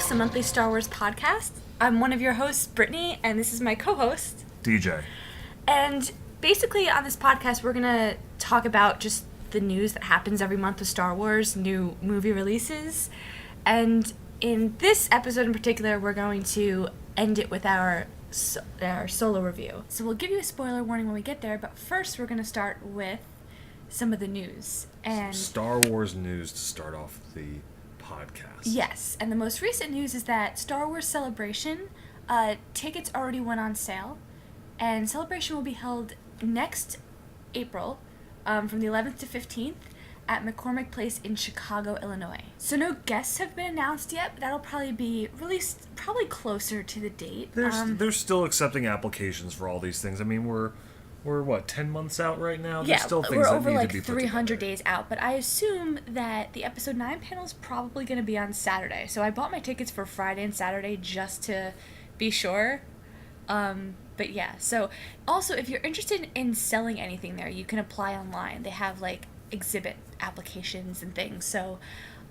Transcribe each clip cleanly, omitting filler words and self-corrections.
Outpost, a monthly Star Wars podcast. I'm one of your hosts, Brittany, and this is my co-host, DJ. And basically on this podcast, we're going to talk about just the news that happens every month with Star Wars, new movie releases. And in this episode in particular, we're going to end it with our solo review. So we'll give you a spoiler warning when we get there, but first we're going to start with some of the news. And Star Wars news to start off the podcast. Yes, and the most recent news is that Star Wars Celebration tickets already went on sale, and Celebration will be held next April from the 11th to 15th at McCormick Place in Chicago, Illinois. So no guests have been announced yet, but that'll probably be released closer to the date. They're still accepting applications for all these things. I mean, we're what, 10 months out right now? Yeah, There's still things we're that over need like to be 300 days out, but I assume that the episode 9 panel is probably going to be on Saturday. So I bought my tickets for Friday and Saturday just to be sure. But yeah, so also if you're interested in selling anything there, you can apply online. They have like exhibit applications and things. So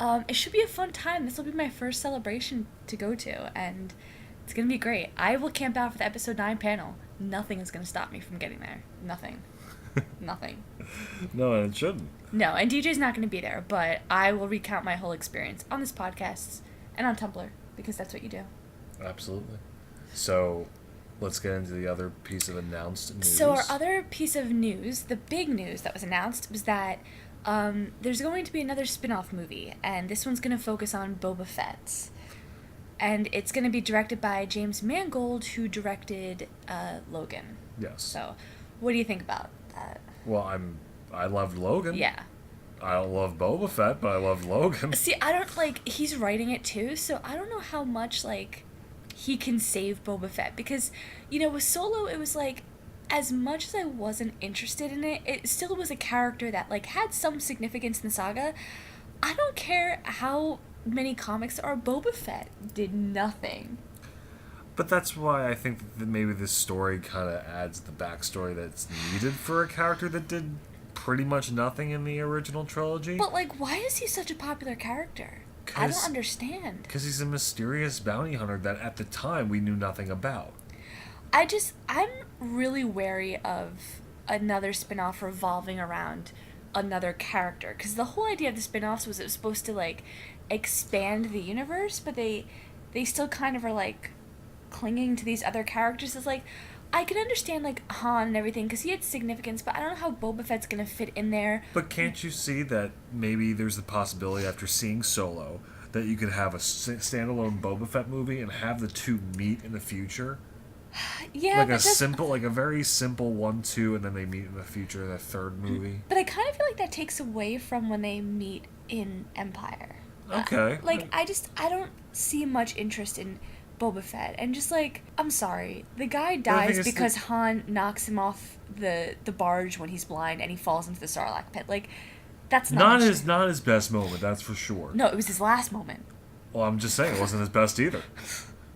it should be a fun time. This will be my first celebration to go to, and it's going to be great. I will camp out for the episode 9 panel. Nothing is going to stop me from getting there. Nothing. Nothing. No, it shouldn't. No, and DJ's not going to be there, but I will recount my whole experience on this podcast and on Tumblr, because that's what you do. Absolutely. So, let's get into the other piece of announced news. So our other piece of news, the big news that was announced, was that there's going to be another spin-off movie, and this one's going to focus on Boba Fett. And it's going to be directed by James Mangold, who directed Logan. Yes. So, what do you think about that? Well, I loved Logan. Yeah. I don't love Boba Fett, but I loved Logan. See, I don't, he's writing it too, so I don't know how much, he can save Boba Fett. Because, with Solo, it was, as much as I wasn't interested in it, it still was a character that, had some significance in the saga. I don't care how many comics there are. Boba Fett did nothing. But that's why I think that maybe this story kind of adds the backstory that's needed for a character that did pretty much nothing in the original trilogy. But, why is he such a popular character? I don't understand. Because he's a mysterious bounty hunter that at the time we knew nothing about. I'm really wary of another spin-off revolving around another character. Because the whole idea of the spin-offs was it was supposed to, expand the universe, but they still kind of are, clinging to these other characters. It's I can understand, Han and everything, because he had significance, but I don't know how Boba Fett's going to fit in there. But can't you see that maybe there's the possibility, after seeing Solo, that you could have a standalone Boba Fett movie and have the two meet in the future? Yeah, a very simple 1-2, and then they meet in the future in a third movie. But I kind of feel like that takes away from when they meet in Empire. Okay. I don't see much interest in Boba Fett, and I'm sorry, the guy dies because Han knocks him off the barge when he's blind and he falls into the Sarlacc pit. That's not his best moment, that's for sure. No, it was his last moment. Well, I'm just saying it wasn't his best either.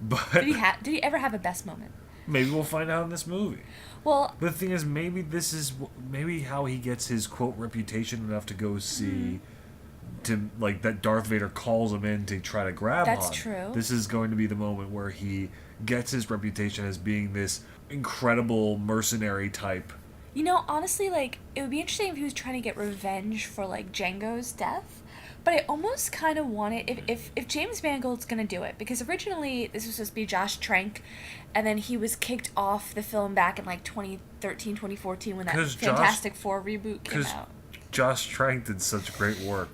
But did he ever have a best moment? Maybe we'll find out in this movie. Well, but the thing is, maybe how he gets his quote reputation enough to go see. To that Darth Vader calls him in to try to grab Han. That's true. This is going to be the moment where he gets his reputation as being this incredible mercenary type. Honestly, it would be interesting if he was trying to get revenge for Jango's death. But I almost kind of want it if James Mangold's gonna do it, because originally this was supposed to be Josh Trank, and then he was kicked off the film back in 2013, 2014 when that Fantastic Four reboot came out. Josh Trank did such great work,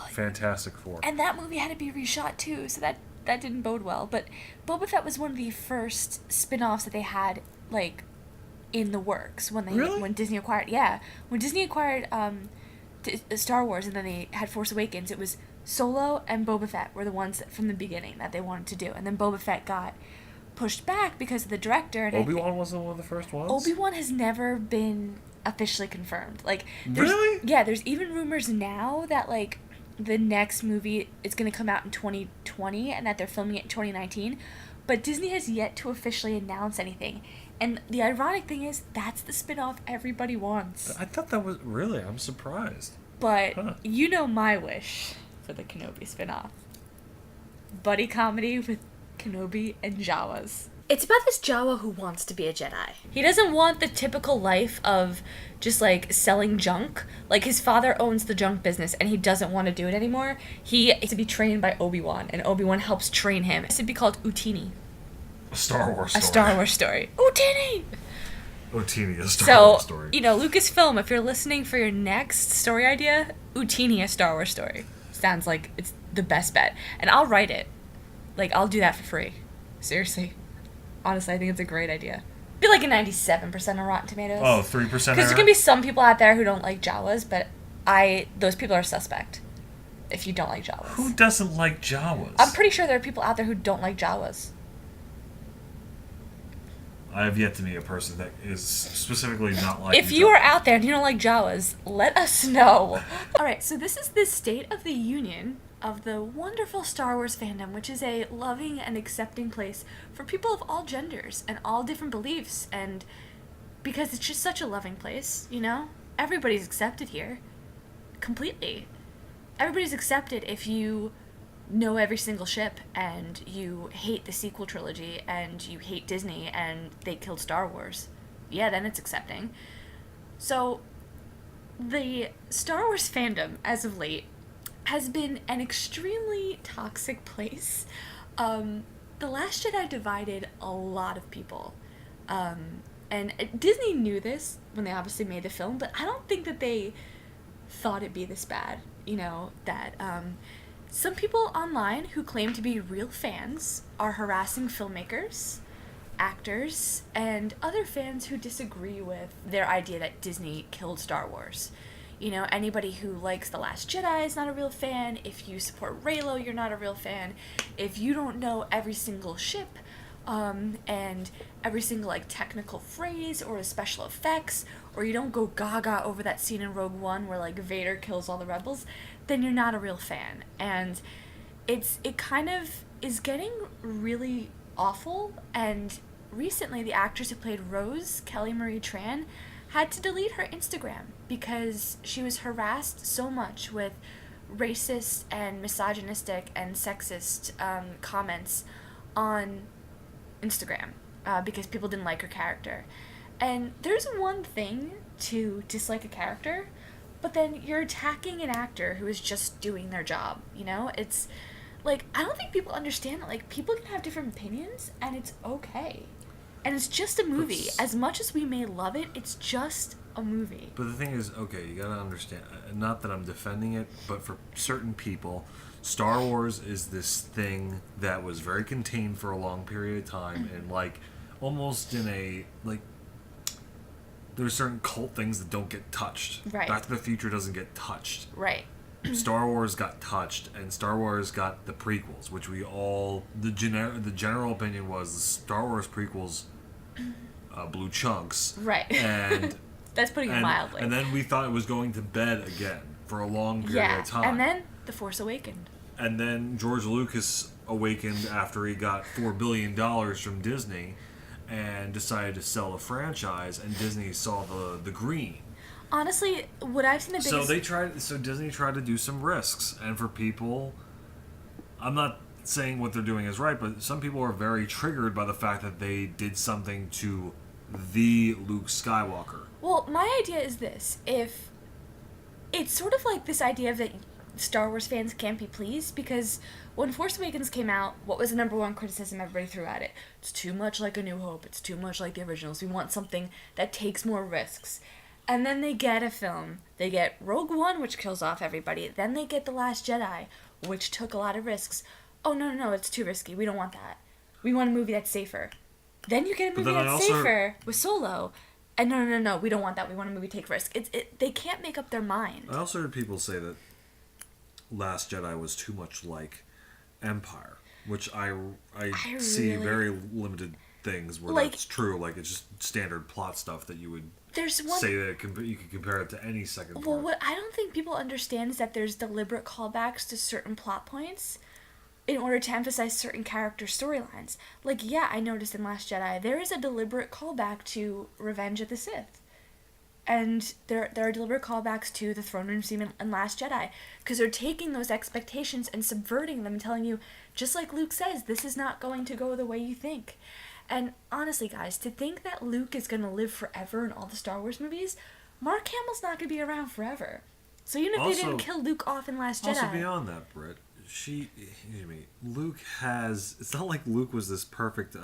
Fantastic Four. And that movie had to be reshot too, so that didn't bode well. But Boba Fett was one of the first spin-offs that they had, in the works when Disney acquired. Yeah, when Disney acquired Star Wars, and then they had Force Awakens, it was Solo and Boba Fett were the ones that, from the beginning, that they wanted to do. And then Boba Fett got pushed back because of the director. And Obi-Wan wasn't one of the first ones? Obi-Wan has never been officially confirmed. Really? Yeah, there's even rumors now that the next movie is going to come out in 2020 and that they're filming it in 2019, but Disney has yet to officially announce anything. And the ironic thing is that's the spin-off everybody wants. I thought that was really, I'm surprised. But my wish for the Kenobi spin-off. buddy comedy with Kenobi and Jawas. It's about this Jawa who wants to be a Jedi. He doesn't want the typical life of just, like, selling junk. Like, his father owns the junk business, and he doesn't want to do it anymore. He is to be trained by Obi-Wan, and Obi-Wan helps train him. It's to be called Utini. A Star Wars story. A Star Wars story. Utini! Utini, a Star Wars story. So, you know, Lucasfilm, if you're listening for your next story idea, Utini, a Star Wars story. Sounds like it's the best bet. And I'll write it. Like, I'll do that for free. Seriously. Honestly, I think it's a great idea. Be like a 97% on Rotten Tomatoes. Oh, 3%? Because there can be some people out there who don't like Jawas, but those people are suspect if you don't like Jawas. Who doesn't like Jawas? I'm pretty sure there are people out there who don't like Jawas. I have yet to meet a person that is specifically not like. If you are out there and you don't like Jawas, let us know. Alright, so this is the State of the Union of the wonderful Star Wars fandom, which is a loving and accepting place for people of all genders and all different beliefs, and because it's just such a loving place, you know? Everybody's accepted here. Completely. Everybody's accepted if you know every single ship, and you hate the sequel trilogy, and you hate Disney, and they killed Star Wars. Yeah, then it's accepting. So, the Star Wars fandom, as of late, has been an extremely toxic place. The Last Jedi divided a lot of people. And Disney knew this when they obviously made the film, but I don't think that they thought it'd be this bad. You know, that some people online who claim to be real fans are harassing filmmakers, actors, and other fans who disagree with their idea that Disney killed Star Wars. You know, anybody who likes The Last Jedi is not a real fan. If you support Reylo, you're not a real fan. If you don't know every single ship, and every single, like, technical phrase or special effects, or you don't go gaga over that scene in Rogue One where, like, Vader kills all the rebels, then you're not a real fan. And it kind of is getting really awful, and recently the actress who played Rose, Kelly Marie Tran, had to delete her Instagram because she was harassed so much with racist and misogynistic and sexist comments on Instagram because people didn't like her character. And there's one thing to dislike a character, but then you're attacking an actor who is just doing their job, you know? It's like, I don't think people understand that, like, people can have different opinions, and it's okay. And it's just a movie. As much as we may love it, it's just a movie. But the thing is, okay, you gotta understand, not that I'm defending it, but for certain people, Star Wars is this thing that was very contained for a long period of time, and, like, almost in a, like, there's certain cult things that don't get touched. Right. Back to the Future doesn't get touched. Right. Star Wars got touched, and Star Wars got the prequels, which we all... The general opinion was the Star Wars prequels blew chunks. Right. And... That's putting it mildly. And then we thought it was going to bed again for a long period of time. And then The Force Awakened. And then George Lucas awakened after he got $4 billion from Disney and decided to sell a franchise, and Disney saw the green. Honestly, what I've seen the biggest... So Disney tried to do some risks, and for people, I'm not saying what they're doing is right, but some people are very triggered by the fact that they did something to the Luke Skywalker. Well, my idea is this. If it's sort of like this idea that Star Wars fans can't be pleased, because when Force Awakens came out, what was the number one criticism everybody threw at it? It's too much like A New Hope. It's too much like the originals. We want something that takes more risks. And then they get a film. They get Rogue One, which kills off everybody. Then they get The Last Jedi, which took a lot of risks. Oh, no, it's too risky. We don't want that. We want a movie that's safer. Then you get a movie that's safer with Solo. And no, we don't want that. We want a movie take risks. They can't make up their mind. I also heard people say that Last Jedi was too much like Empire, which I see very limited things where that's true. Like, it's just standard plot stuff that you would say that you could compare it to any second part. Well, what I don't think people understand is that there's deliberate callbacks to certain plot points in order to emphasize certain character storylines. Like, yeah, I noticed in Last Jedi, there is a deliberate callback to Revenge of the Sith. And there are deliberate callbacks to the throne room scene in Last Jedi, because they're taking those expectations and subverting them and telling you, just like Luke says, this is not going to go the way you think. And honestly, guys, to think that Luke is going to live forever in all the Star Wars movies, Mark Hamill's not going to be around forever. So even if they didn't kill Luke off in Last Jedi... Also, beyond that, Britt, Luke has... It's not like Luke was this perfect...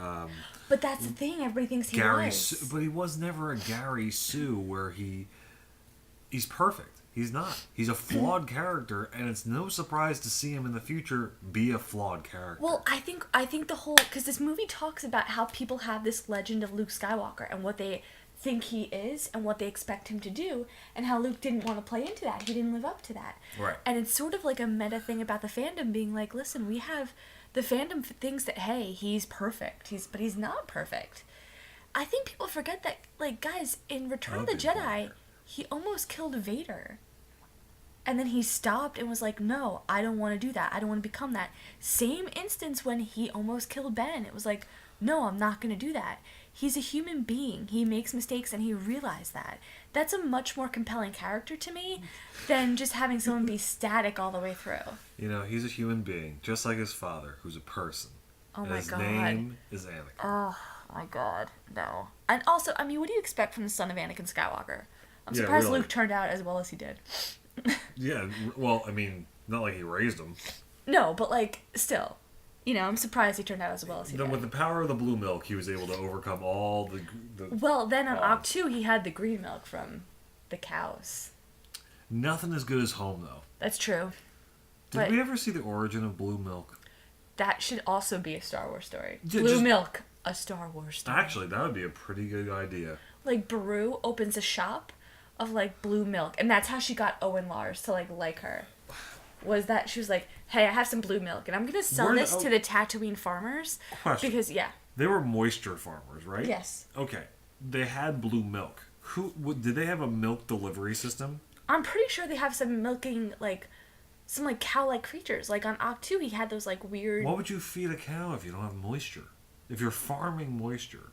but that's the thing, everybody thinks he was. But he was never a Gary Sue where he's perfect. He's not. He's a flawed character, and it's no surprise to see him in the future be a flawed character. Well, I think the whole... Because this movie talks about how people have this legend of Luke Skywalker and what they think he is and what they expect him to do, and how Luke didn't want to play into that. He didn't live up to that. Right. And it's sort of like a meta thing about the fandom being like, listen, we have... The fandom thinks that, hey, he's perfect. But he's not perfect. I think people forget that, like, guys, in Return of the Jedi, he almost killed Vader. And then he stopped and was like, no, I don't want to do that. I don't want to become that. Same instance when he almost killed Ben. It was like, no, I'm not going to do that. He's a human being. He makes mistakes and he realized that. That's a much more compelling character to me than just having someone be static all the way through. You know, he's a human being, just like his father, who's a person. Oh and my his God. name is Anakin. Oh my God, no. And also, I mean, what do you expect from the son of Anakin Skywalker? I'm surprised really. Luke turned out as well as he did. Yeah, well, I mean, not like he raised him. No, but like, still. You know, I'm surprised he turned out as well as he did. With the power of the blue milk, he was able to overcome all the Well, then on Oct 2, he had the green milk from the cows. Nothing as good as home, though. That's true. Did we ever see the origin of blue milk? That should also be a Star Wars story. Blue milk, a Star Wars story. Actually, that would be a pretty good idea. Like, Beru opens a shop of, like, blue milk. And that's how she got Owen Lars to, like her. Was that she was like, hey, I have some blue milk, and I'm going to sell this to the Tatooine farmers. Question. Because, yeah. They were moisture farmers, right? Yes. Okay. They had blue milk. Did they have a milk delivery system? I'm pretty sure they have some milking, like, some, like, cow-like creatures. Like, on Oct 2, he had those, like, weird... What would you feed a cow if you don't have moisture? If you're farming moisture?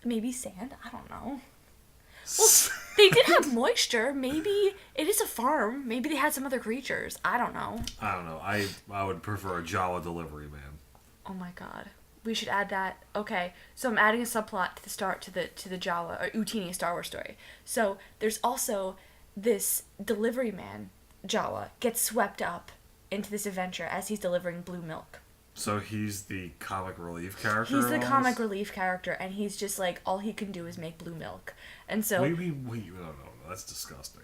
Maybe sand? I don't know. Well, they did have moisture. Maybe it is a farm. Maybe they had some other creatures. I don't know. I don't know. I would prefer a Jawa delivery man. Oh my God. We should add that. Okay, so I'm adding a subplot to the Jawa or Utini Star Wars story. So there's also this delivery man, Jawa, gets swept up into this adventure as he's delivering blue milk. So he's the comic relief character? He's the comic relief character, and he's just like, all he can do is make blue milk. And so... Wait, no, that's disgusting.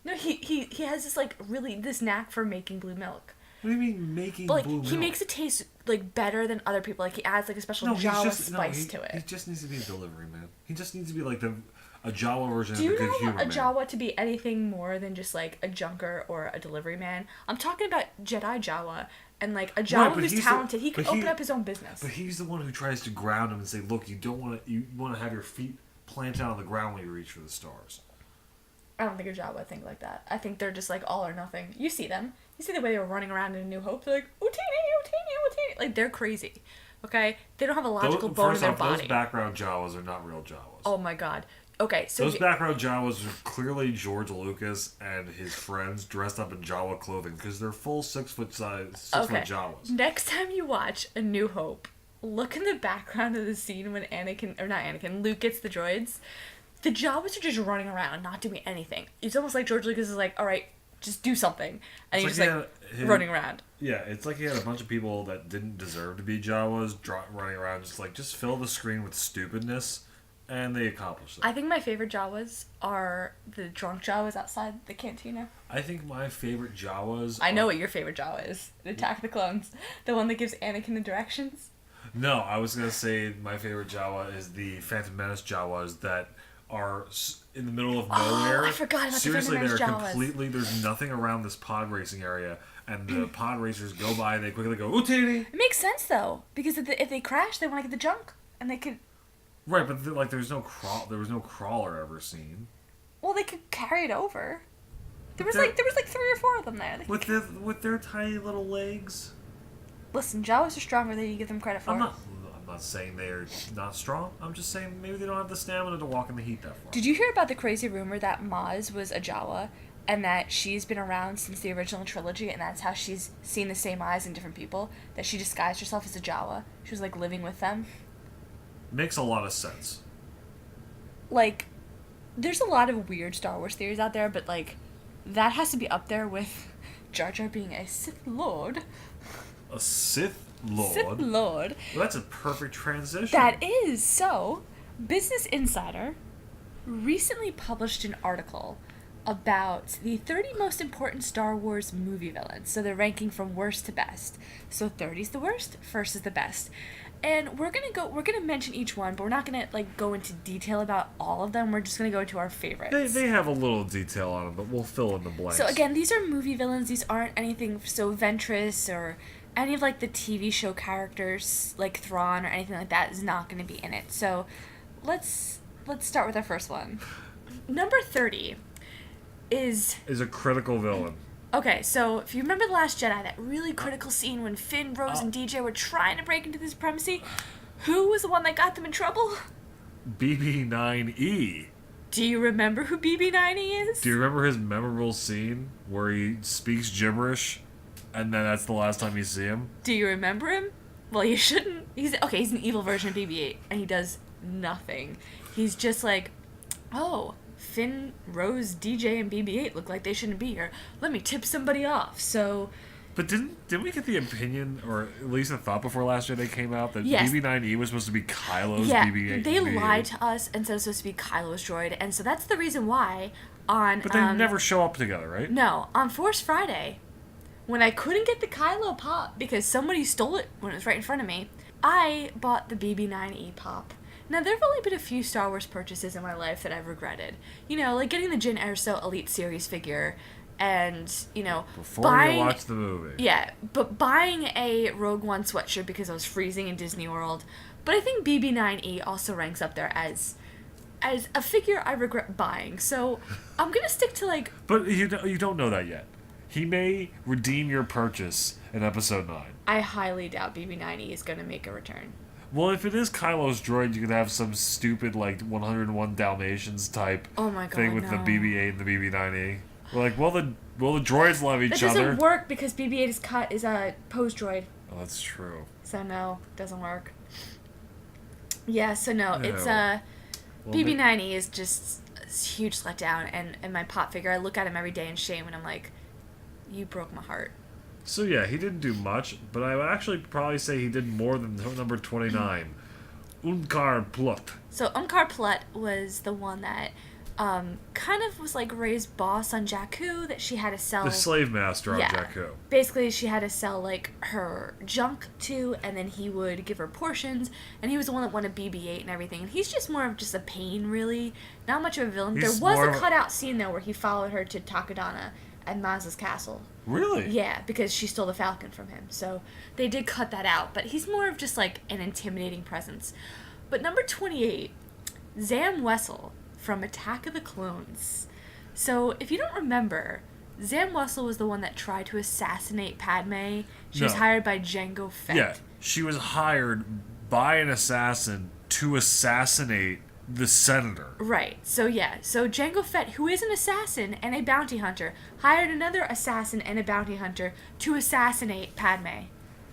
No, he has this, like, really, this knack for making blue milk. What do you mean making blue milk? He makes it taste, like, better than other people. Like, he adds, like, a special Jawa spice to it. He just needs to be a delivery man. He just needs to be, like, a Jawa version of the the good humor Do you man. know a Jawa to be anything more than just, like, a junker or a delivery man? I'm talking about Jedi Jawa. And, like, a Jawa who's talented, he could open up his own business. But he's the one who tries to ground him and say, look, you want to have your feet planted on the ground when you reach for the stars. I don't think a Jawa would think like that. I think they're just, like, all or nothing. You see them. You see the way they were running around in A New Hope. They're like, Utini. Like, they're crazy. Okay? They don't have a logical bone in their body. Those background Jawas are not real Jawas. Oh, my God. Okay, so... Those background Jawas are clearly George Lucas and his friends dressed up in Jawa clothing because they're full 6 foot Jawas. Next time you watch A New Hope, look in the background of the scene when Luke gets the droids. The Jawas are just running around, not doing anything. It's almost like George Lucas is like, all right, just do something. And he's just running around. Yeah, it's like he had a bunch of people that didn't deserve to be Jawas running around just fill the screen with stupidness. And they accomplished it. I think my favorite Jawas are the drunk Jawas outside the cantina. I think my favorite Jawas... I know what your favorite Jawa is. Attack of the Clones. The one that gives Anakin the directions. No, I was going to say my favorite Jawa is the Phantom Menace Jawas that are in the middle of nowhere. Oh, I forgot about Seriously, the Phantom Menace Jawas. Completely... There's nothing around this pod racing area. And the pod racers go by and they quickly go, Utini! It makes sense, though. Because if they crash, they want to get the junk. And they could... Right, but there was no crawler ever seen. Well, they could carry it over. There was like 3 or 4 of them there. With their tiny little legs. Listen, Jawas are stronger than you give them credit for. I'm I'm not saying they're not strong. I'm just saying maybe they don't have the stamina to walk in the heat that far. Did you hear about the crazy rumor that Maz was a Jawa, and that she's been around since the original trilogy, and that's how she's seen the same eyes in different people? That she disguised herself as a Jawa. She was, like, living with them. Makes a lot of sense. Like, there's a lot of weird Star Wars theories out there, but, like, that has to be up there with Jar Jar being a Sith Lord. A Sith Lord? Sith Lord. Well, that's a perfect transition. That is. So, Business Insider recently published an article about the 30 most important Star Wars movie villains. So they're ranking from worst to best. So 30's the worst, first is the best. And we're gonna mention each one, but we're not gonna like go into detail about all of them. We're just gonna go into our favorites. They have a little detail on them, but we'll fill in the blanks. So again, these are movie villains. These aren't anything so Ventress or any of like the TV show characters like Thrawn or anything like that is not gonna be in it. So let's start with our first one. Number 30 is a critical villain. Okay, so if you remember The Last Jedi, that really critical scene when Finn, Rose, and DJ were trying to break into the Supremacy, who was the one that got them in trouble? BB-9E. Do you remember who BB-9E is? Do you remember his memorable scene where he speaks gibberish, and then that's the last time you see him? Do you remember him? Well, you shouldn't. He's an evil version of BB-8, and he does nothing. He's just like, oh, Finn, Rose, DJ, and BB-8 look like they shouldn't be here. Let me tip somebody off. So, but didn't we get the opinion, or at least a thought before Last Jedi came out, that yes. BB-9E was supposed to be Kylo's BB-8? They lied to us and said it was supposed to be Kylo's droid, and so that's the reason why on... But they never show up together, right? No, on Force Friday, when I couldn't get the Kylo pop because somebody stole it when it was right in front of me, I bought the BB-9E pop. Now, there have only been a few Star Wars purchases in my life that I've regretted. You know, like getting the Jyn Erso Elite Series figure and, you know, before you watch the movie. Yeah, but buying a Rogue One sweatshirt because I was freezing in Disney World. But I think BB-9E also ranks up there as a figure I regret buying. So I'm going to stick to, like... But you don't know that yet. He may redeem your purchase in Episode 9. I highly doubt BB-9E is going to make a return. Well, if it is Kylo's droid, you could have some stupid, like, 101 Dalmatians type thing with the BB-8 and the BB-9E. We're like, well, the droids love each other. That doesn't work because BB-8 is a pose droid. Oh, that's true. So, no, doesn't work. Yeah, so no, No. it's, BB-9E is just a huge letdown, and my pop figure, I look at him every day in shame, and I'm like, you broke my heart. So yeah, he didn't do much, but I would actually probably say he did more than number 29, Unkar Plutt. So Unkar Plutt was the one that kind of was like Rey's boss on Jakku, that she had to sell... The slave master on Jakku. Basically, she had to sell like her junk to, and then he would give her portions, and he was the one that wanted BB-8 and everything, and he's just more of just a pain, really. Not much of a villain. There was a cutout scene, though, where he followed her to Takodana at Maz's castle. Really? Yeah, because she stole the Falcon from him. So they did cut that out. But he's more of just like an intimidating presence. But number 28, Zam Wesell from Attack of the Clones. So if you don't remember, Zam Wesell was the one that tried to assassinate Padme. She was hired by Jango Fett. Yeah, she was hired by an assassin to assassinate the senator. Right. So yeah. So Jango Fett, who is an assassin and a bounty hunter, hired another assassin and a bounty hunter to assassinate Padme.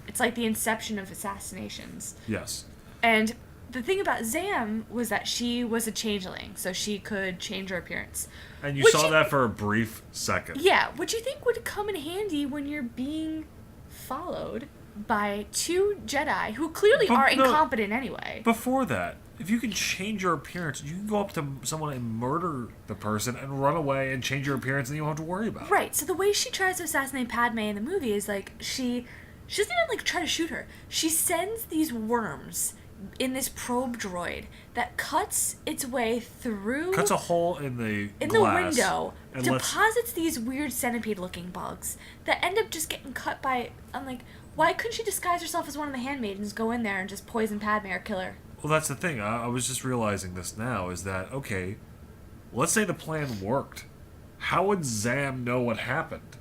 It's like the inception of assassinations. Yes. And the thing about Zam was that she was a changeling, so she could change her appearance. And you saw that for a brief second. Yeah, which you think would come in handy when you're being followed by two Jedi who clearly are incompetent anyway. Before that, if you can change your appearance, you can go up to someone and murder the person and run away and change your appearance and you don't have to worry about it. Right, so the way she tries to assassinate Padme in the movie is like, she doesn't even like try to shoot her. She sends these worms in this probe droid that cuts its way through... Cuts a hole in the glass. The window, deposits these weird centipede-looking bugs that end up just getting cut by... I'm like, why couldn't she disguise herself as one of the handmaidens, go in there and just poison Padme or kill her? Well, that's the thing. I was just realizing this now, is that, okay, let's say the plan worked. How would Zam know what happened?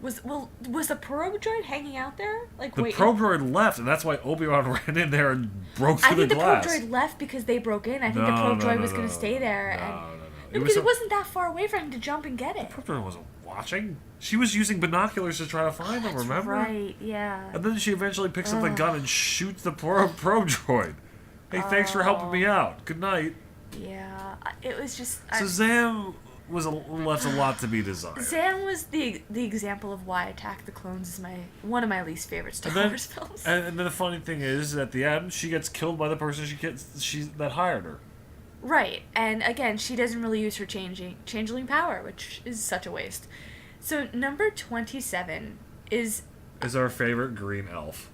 Was the probe droid hanging out there? Like, The wait. probe droid left, and that's why Obi-Wan ran in there and broke through the glass. I think the probe droid left because they broke in. I think the probe droid was going to stay there. No. Because it wasn't that far away for him to jump and get it. The probe droid wasn't watching. She was using binoculars to try to find them, remember? Right, yeah. And then she eventually picks up the gun and shoots the probe droid. Hey, thanks for helping me out. Good night. Yeah, it was just... So Zam left a lot to be desired. Zam was the example of why Attack the Clones is one of my least favorite Star Wars films. And then the funny thing is, at the end, she gets killed by the person that hired her. Right, and again, she doesn't really use her changeling power, which is such a waste. So number 27 is our favorite green elf.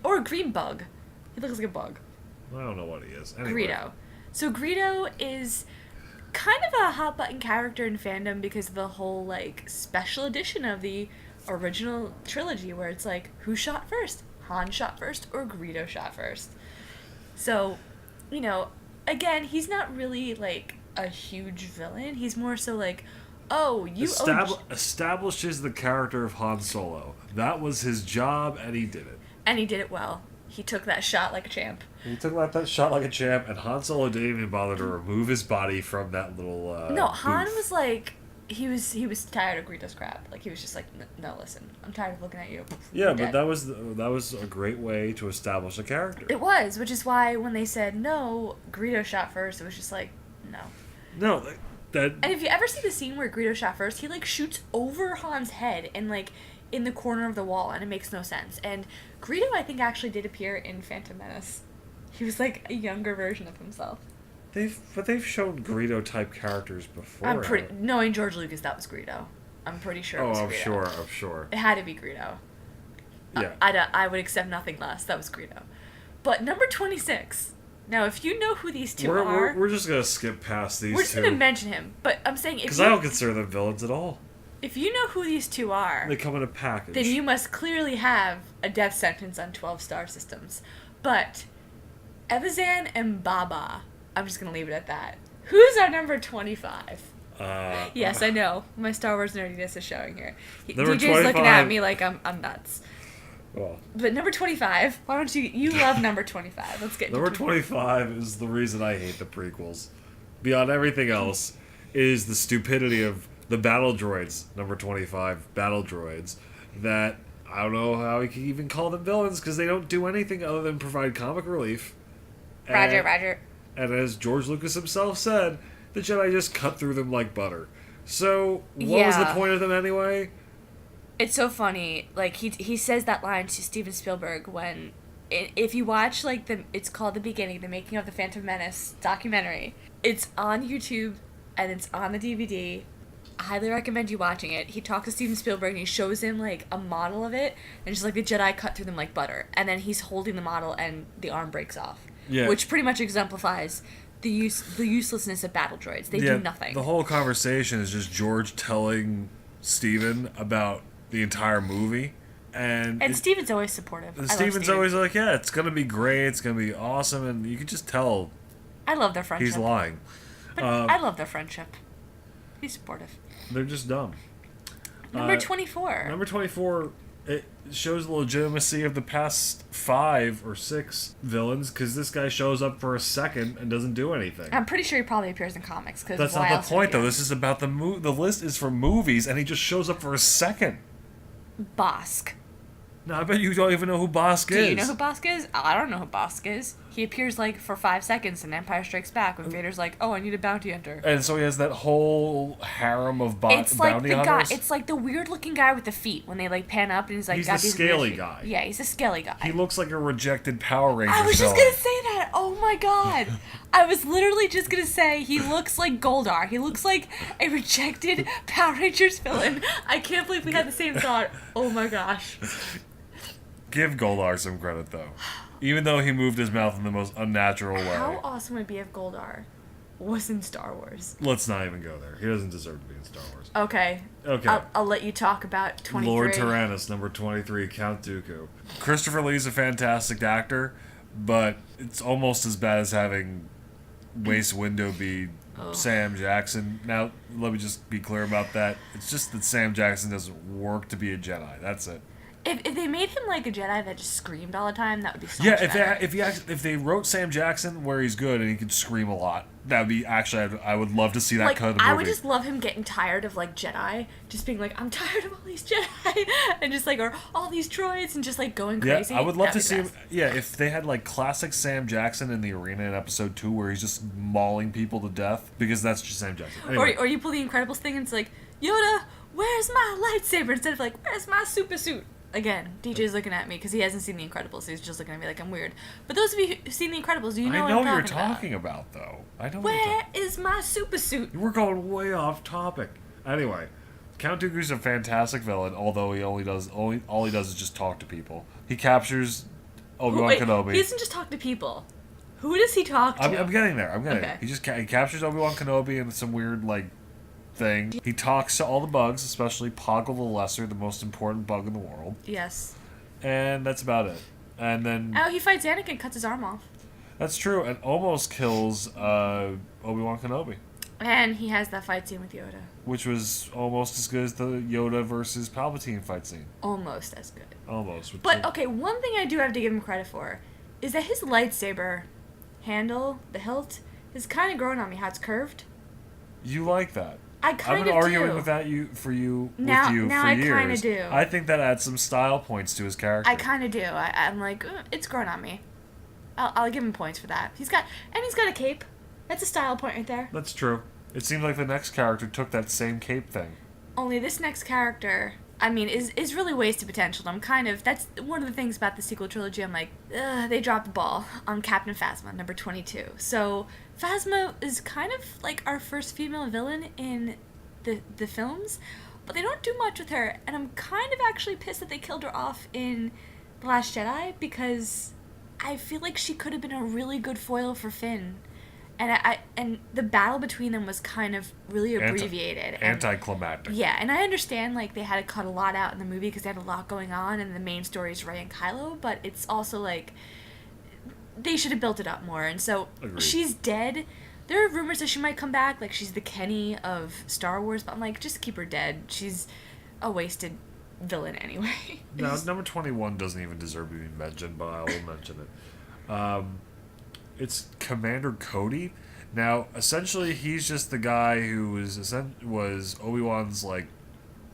or green bug. He looks like a bug. I don't know what he is. Anyway. Greedo. So Greedo is kind of a hot button character in fandom because of the whole like special edition of the original trilogy where it's like, who shot first? Han shot first or Greedo shot first? So, you know, again, he's not really like a huge villain. He's more so like, oh, you establishes the character of Han Solo. That was his job, and he did it. And he did it well. He took that shot like a champ. He took that shot like a champ, and Han Solo didn't even bother to remove his body from that little. No, Han booth. was like, he was tired of Greedo's crap. Like he was just like, no, listen, I'm tired of looking at you. Yeah, but that was a great way to establish a character. It was, which is why when they said no, Greedo shot first, it was just like, no. No, that. And if you ever see the scene where Greedo shot first, he like shoots over Han's head and like in the corner of the wall, and it makes no sense. And Greedo, I think, actually did appear in Phantom Menace. He was like a younger version of himself. They've shown Greedo type characters before. Knowing George Lucas, that was Greedo. I'm pretty sure it was Greedo. I'm sure. It had to be Greedo. Yeah. I would accept nothing less. That was Greedo. But number 26. Now, if you know who these two are... We're just going to skip past these two. We're just going to mention him. But I'm saying... Because I don't consider them villains at all. If you know who these two are... They come in a package. Then you must clearly have a death sentence on 12 star systems. But Evazan and Baba... I'm just going to leave it at that. Who's our number 25? Yes, I know. My Star Wars nerdiness is showing here. DJ's looking at me like I'm nuts. Well, but number 25, why don't you love number 25. Let's get number 25 is the reason I hate the prequels. Beyond everything else is the stupidity of the battle droids, number 25, battle droids, that I don't know how we can even call them villains because they don't do anything other than provide comic relief. Roger. And as George Lucas himself said, the Jedi just cut through them like butter. So, what was the point of them anyway? It's so funny. Like, he says that line to Steven Spielberg when... If you watch, like, it's called The Beginning, the Making of the Phantom Menace documentary. It's on YouTube, and it's on the DVD. I highly recommend you watching it. He talks to Steven Spielberg, and he shows him, like, a model of it, and just like, the Jedi cut through them like butter. And then he's holding the model, and the arm breaks off. Yeah. Which pretty much exemplifies the uselessness of battle droids. They do nothing. The whole conversation is just George telling Steven about the entire movie. And Steven's always supportive. And Steven's always like, yeah, it's going to be great, it's going to be awesome, and you can just tell I love their friendship. He's lying. But I love their friendship. He's supportive. They're just dumb. Number 24. Number 24... It shows the legitimacy of the past 5 or 6 villains because this guy shows up for a second and doesn't do anything. I'm pretty sure he probably appears in comics. Cause that's not the point, though. This is about the list is for movies, and he just shows up for a second. Bosk. No, I bet you don't even know who Bosk is. Do you know who Bosk is? I don't know who Bosk is. He appears, like, for 5 seconds in Empire Strikes Back when Vader's like, oh, I need a bounty hunter. And so he has that whole harem of bounty hunters? It's like the weird-looking guy with the feet when they, like, pan up and he's like... He's the scaly guy. Yeah, he's a scaly guy. He looks like a rejected Power Ranger I was just going to say that! Oh, my God! I was literally just going to say he looks like Goldar. He looks like a rejected Power Rangers villain. I can't believe we had the same thought. Oh, my gosh. Give Goldar some credit, though. Even though he moved his mouth in the most unnatural way. How awesome would it be if Goldar was in Star Wars? Let's not even go there. He doesn't deserve to be in Star Wars. Okay. I'll let you talk about 23. Lord Tyrannus, number 23, Count Dooku. Christopher Lee's a fantastic actor, but it's almost as bad as having Mace Windu be Sam Jackson. Now, let me just be clear about that. It's just that Sam Jackson doesn't work to be a Jedi. That's it. If they made him like a Jedi that just screamed all the time, that would be so much better. If they wrote Sam Jackson where he's good and he could scream a lot, that would be actually I would love to see that kind of movie. I would just love him getting tired of like Jedi, just being like, I'm tired of all these Jedi, and just like, or all these droids, and just like going crazy. Yeah, I would love to see him. Yeah, if they had like classic Sam Jackson in the arena in episode 2 where he's just mauling people to death, because that's just Sam Jackson. Anyway. Or you pull the Incredibles thing and it's like, Yoda, where's my lightsaber? Instead of like, where's my super suit? Again, DJ's looking at me because he hasn't seen The Incredibles. So he's just looking at me like I'm weird. But those of you who've seen The Incredibles, you know what I'm talking about. I know what you're talking about, though. I know. Where is my super suit? We're going way off topic. Anyway, Count Dooku's a fantastic villain, although all he does is just talk to people. He captures Obi-Wan Kenobi. He doesn't just talk to people. Who does he talk to? I'm getting there. Okay. He captures Obi-Wan Kenobi in some weird thing. He talks to all the bugs, especially Poggle the Lesser, the most important bug in the world. Yes. And that's about it. And then... he fights Anakin and cuts his arm off. That's true, and almost kills Obi-Wan Kenobi. And he has that fight scene with Yoda. Which was almost as good as the Yoda versus Palpatine fight scene. Almost as good. Almost. But, okay, one thing I do have to give him credit for is that his lightsaber handle, the hilt, is kind of growing on me, how it's curved. You like that? I kind of do. I've been arguing with that for years. I kind of do. I think that adds some style points to his character. I kind of do. I'm like, it's growing on me. I'll give him points for that. He's got a cape. That's a style point right there. That's true. It seems like the next character took that same cape thing. Only this next character, I mean, is really wasted potential. That's one of the things about the sequel trilogy. I'm like, they dropped the ball on Captain Phasma, number 22. So Phasma is kind of like our first female villain in the films, but they don't do much with her, and I'm kind of actually pissed that they killed her off in The Last Jedi, because I feel like she could have been a really good foil for Finn. And the battle between them was kind of really abbreviated. Anticlimactic. Yeah, and I understand, like, they had to cut a lot out in the movie because they had a lot going on, and the main story is Rey and Kylo, but it's also, like, they should have built it up more. And so, Agreed. She's dead. There are rumors that she might come back, like, she's the Kenny of Star Wars, but I'm like, just keep her dead. She's a wasted villain anyway. No, number 21 doesn't even deserve to be mentioned, but I will mention it. It's Commander Cody. Now, essentially, he's just the guy who was Obi-Wan's, like,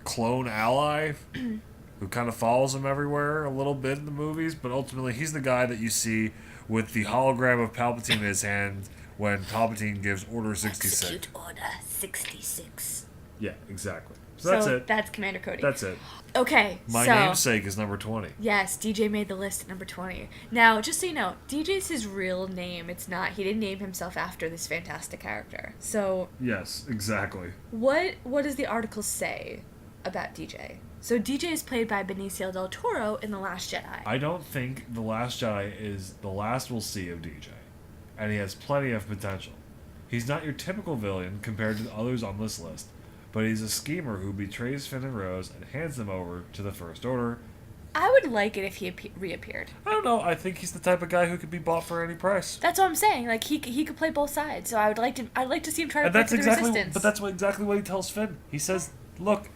clone ally, who kind of follows him everywhere a little bit in the movies, but ultimately he's the guy that you see with the hologram of Palpatine in his hand when Palpatine gives Order 66. Execute Order 66. Yeah, exactly. So that's it. That's Commander Cody. That's it. Okay, My namesake is number 20. Yes, DJ made the list at number 20. Now, just so you know, DJ's his real name. It's not, he didn't name himself after this fantastic character. So... Yes, exactly. What does the article say about DJ? So DJ is played by Benicio del Toro in The Last Jedi. I don't think The Last Jedi is the last we'll see of DJ. And he has plenty of potential. He's not your typical villain compared to the others on this list, but he's a schemer who betrays Finn and Rose and hands them over to the First Order. I would like it if he reappeared. I don't know. I think he's the type of guy who could be bought for any price. That's what I'm saying. Like, he could play both sides. So I'd like to see him try to break the Resistance. But that's exactly what he tells Finn. He says, "Look."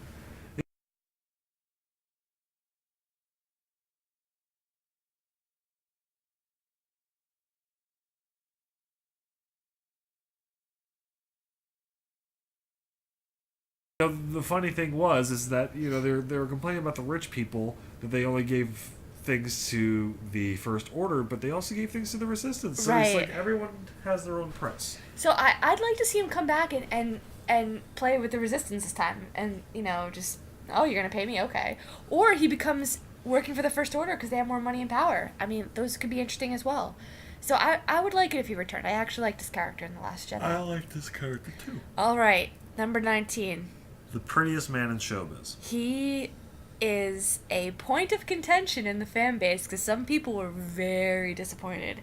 The funny thing is that they were complaining about the rich people that they only gave things to the First Order, but they also gave things to the Resistance. So It's like everyone has their own price. So I'd like to see him come back and play with the Resistance this time, and just you're gonna pay me, okay? Or he becomes working for the First Order because they have more money and power. I mean, those could be interesting as well. So I would like it if he returned. I actually like this character in The Last Jedi. I like this character too. All right, number 19. The prettiest man in showbiz. He is a point of contention in the fan base because some people were very disappointed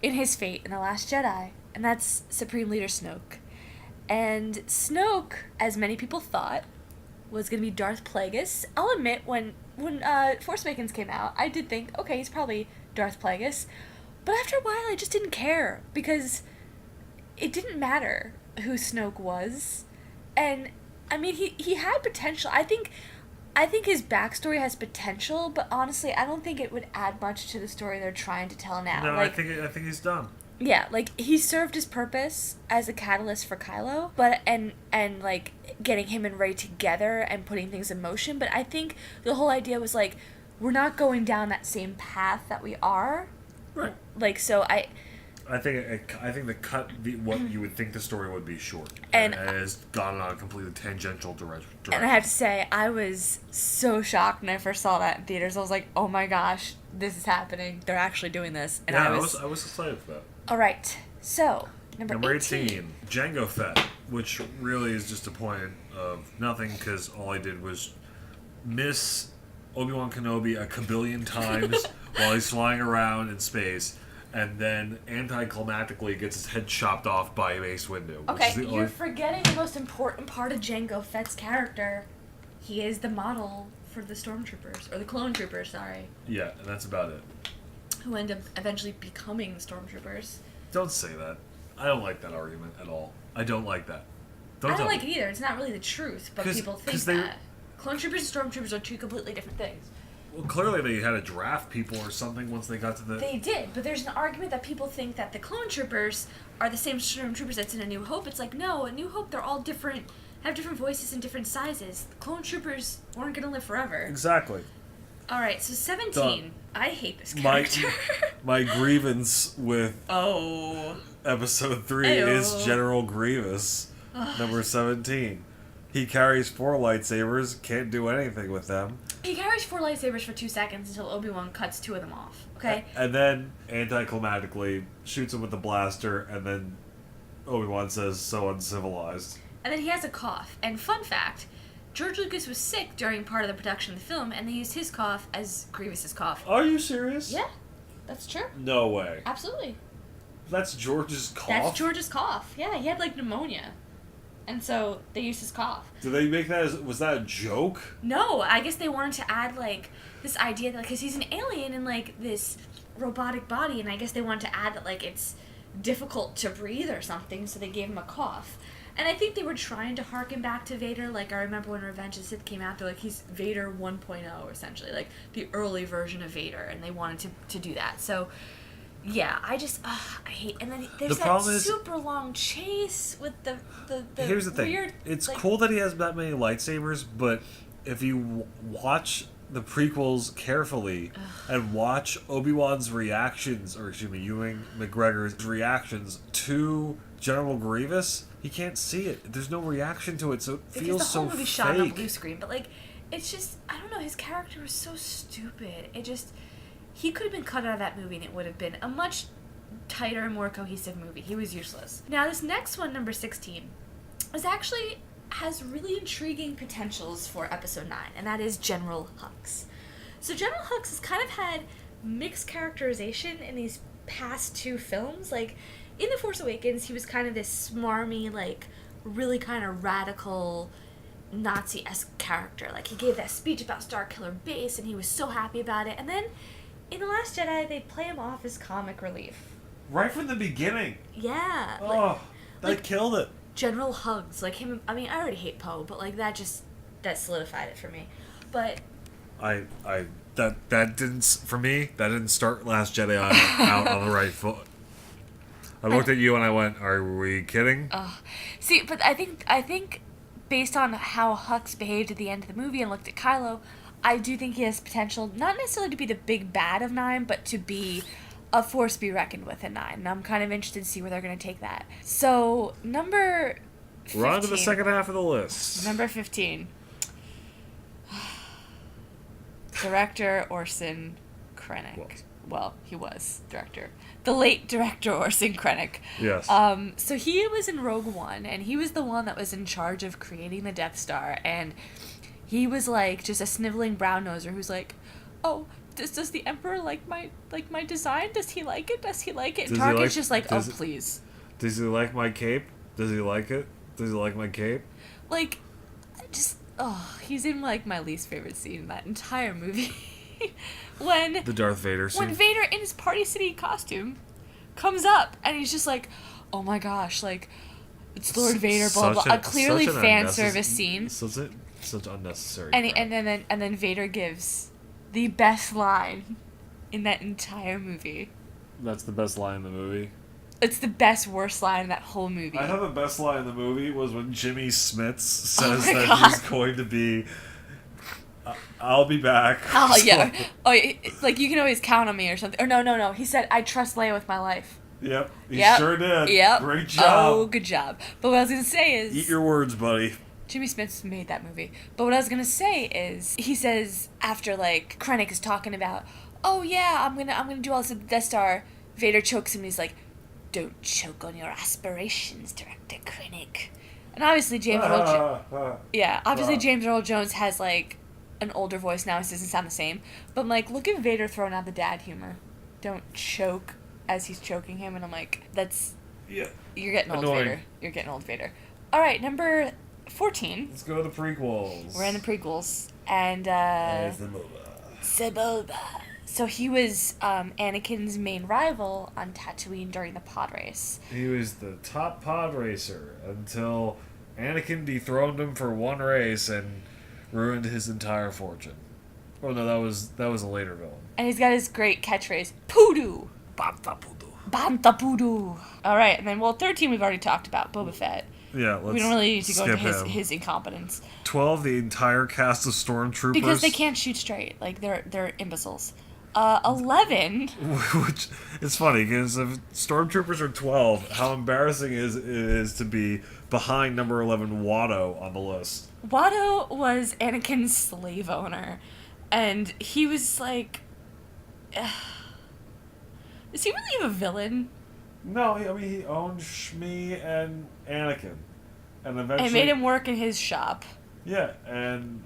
in his fate in The Last Jedi, and that's Supreme Leader Snoke. And Snoke, as many people thought, was going to be Darth Plagueis. I'll admit, when Force Awakens came out, I did think, okay, he's probably Darth Plagueis, but after a while I just didn't care because it didn't matter who Snoke was. And, I mean, he had potential. I think his backstory has potential, but honestly, I don't think it would add much to the story they're trying to tell now. No, like, I think he's done. Yeah, like, he served his purpose as a catalyst for Kylo, but, and like, getting him and Rey together and putting things in motion, but I think the whole idea was, like, we're not going down that same path that we are. Right. Like, so I think what you would think the story would be short, and has gone on a completely tangential direction. And I have to say, I was so shocked when I first saw that in theaters. I was like, oh my gosh, this is happening. They're actually doing this. And yeah, I was excited for that. All right, so number 18, Jango Fett, which really is just a point of nothing because all I did was miss Obi-Wan Kenobi a kabillion times while he's flying around in space, and then anticlimactically gets his head chopped off by Mace Windu. Okay, you're forgetting the most important part of Jango Fett's character. He is the model for the stormtroopers, or the clone troopers, sorry. Yeah, and that's about it. Who end up eventually becoming stormtroopers. Don't say that. I don't like that argument at all. I don't like that. I don't like it either. It's not really the truth, but people think that. Clone troopers and stormtroopers are two completely different things. Well, clearly they had to draft people or something once they got to the... They did, but there's an argument that people think that the clone troopers are the same stormtroopers that's in A New Hope. It's like, no, A New Hope, they're all different, have different voices and different sizes. The clone troopers weren't going to live forever. Exactly. All right, so 17. Done. I hate this character. My grievance with Episode 3 is General Grievous, number 17. He carries 4 lightsabers, can't do anything with them. He carries 4 lightsabers for 2 seconds until Obi-Wan cuts 2 of them off, okay? And then, anticlimactically, shoots him with the blaster, and then Obi-Wan says, so uncivilized. And then he has a cough. And fun fact, George Lucas was sick during part of the production of the film, and they used his cough as Grievous's cough. Are you serious? Yeah, that's true. No way. Absolutely. That's George's cough? That's George's cough. Yeah, he had, like, pneumonia. And so they used his cough. Did they make that was that a joke? No, I guess they wanted to add, like, this idea that, because he's an alien in, like, this robotic body, and I guess they wanted to add that, like, it's difficult to breathe or something, so they gave him a cough. And I think they were trying to harken back to Vader. Like, I remember when Revenge of the Sith came out, they're like, he's Vader 1.0, essentially. Like, the early version of Vader, and they wanted to do that. So, yeah, I hate... And then there's that super long chase with the Here's the thing. Weird, it's cool that he has that many lightsabers, but if you watch the prequels carefully and watch Obi-Wan's reactions, or excuse me, Ewan McGregor's reactions to General Grievous, he can't see it. There's no reaction to it, so it feels so fake. Because the whole movie shot on a blue screen, but, like, it's just, I don't know, his character was so stupid. It just... He could have been cut out of that movie and it would have been a much tighter and more cohesive movie. He was useless. Now, this next one, number 16, has really intriguing potentials for Episode 9, and that is General Hux. So General Hux has kind of had mixed characterization in these past 2 films. Like, in The Force Awakens, he was kind of this smarmy, like, really kind of radical Nazi-esque character. Like, he gave that speech about Starkiller Base, and he was so happy about it. And then in The Last Jedi, they play him off as comic relief. Right from the beginning. Yeah. Oh, that killed it. General Hugs. Like, him, I mean, I already hate Poe, but, like, that solidified it for me. But... That didn't start Last Jedi out on the right foot. I looked at you and I went, are we kidding? See, but I think based on how Hux behaved at the end of the movie and looked at Kylo, I do think he has potential, not necessarily to be the big bad of 9, but to be a force to be reckoned with in 9. And I'm kind of interested to see where they're going to take that. So, number 15. We're on to the second half of the list. Number 15. Director Orson Krennic. Well, he was director. The late director Orson Krennic. Yes. So he was in Rogue One, and he was the one that was in charge of creating the Death Star, and he was like just a sniveling brown noser who's like, oh, does the Emperor like my design? Does he like it? Does he like it? And Tarkin's just like, oh, please. Does he like my cape? Does he like it? Does he like my cape? Like, just, he's in like my least favorite scene in that entire movie. When the Darth Vader scene. When Vader in his Party City costume comes up and he's just like, oh my gosh, like, it's Lord Vader, blah, blah, a clearly fan service scene. Such unnecessary. And then Vader gives the best line in that entire movie. That's the best line in the movie. It's the best, worst line in that whole movie. I thought the best line in the movie was when Jimmy Smits says Oh that God. he's going to be. I'll be back. Oh, yeah. Oh, like, you can always count on me or something. Or no. He said, I trust Leia with my life. Yep, he Yep. sure did. Yep. Great job. Oh, good job. But what I was going to say is... Eat your words, buddy. Jimmy Smith made that movie. But what I was going to say is, he says, after, like, Krennic is talking about, oh, yeah, I'm gonna do all this at the Death Star, Vader chokes him and he's like, don't choke on your aspirations, Director Krennic. And obviously James Earl Jones has, like, an older voice now. He doesn't sound the same. But I'm like, look at Vader throwing out the dad humor. Don't choke as he's choking him. And I'm like, that's... Yeah. You're getting old, Annoying. Vader. You're getting old, Vader. All right, number 14. Let's go to the prequels. We're in the prequels. And, Sebulba. So he was Anakin's main rival on Tatooine during the pod race. He was the top pod racer until Anakin dethroned him for one race and ruined his entire fortune. Oh no, that was a later villain. And he's got his great catchphrase, Poodoo! Banta Pudu. Banta Poodoo! Alright, and then, 13 we've already talked about, Boba Fett. Yeah, let's We don't really need to go into him. his incompetence. 12, the entire cast of stormtroopers. Because they can't shoot straight. Like, they're imbeciles. 11... Which, it's funny, because if stormtroopers are 12, how embarrassing it is to be behind number 11, Watto, on the list. Watto was Anakin's slave owner. And he was like... is he really even a villain? No, I mean, he owned Shmi and Anakin. And eventually... And made him work in his shop. Yeah, and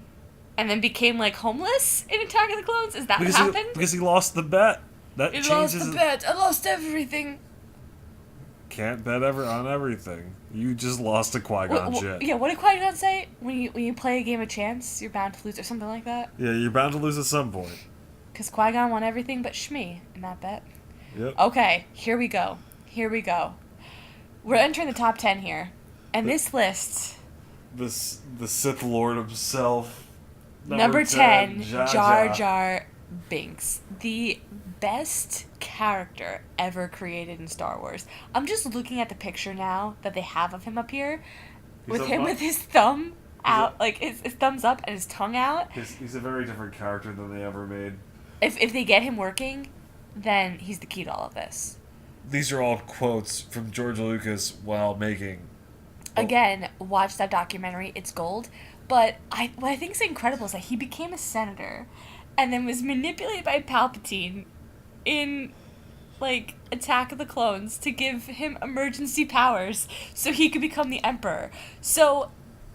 then became, like, homeless in Attack of the Clones? Is that what happened? Because he lost the bet. That He changes... lost the bet. I lost everything. Can't bet on everything. You just lost a Qui-Gon shit. Yeah, what did Qui-Gon say? When you play a game of chance, you're bound to lose, or something like that? Yeah, you're bound to lose at some point. Because Qui-Gon won everything but Shmi in that bet. Yep. Okay, here we go. We're entering the top 10 here. And this list... The Sith Lord himself. Number 10, Jar Jar Binks. The best character ever created in Star Wars. I'm just looking at the picture now that they have of him up here. With his thumb out, like his thumbs up and his tongue out. He's a very different character than they ever made. If they get him working, then he's the key to all of this. These are all quotes from George Lucas while making... Again, watch that documentary. It's gold. But what I think is incredible is that he became a senator and then was manipulated by Palpatine in, like, Attack of the Clones to give him emergency powers so he could become the Emperor. So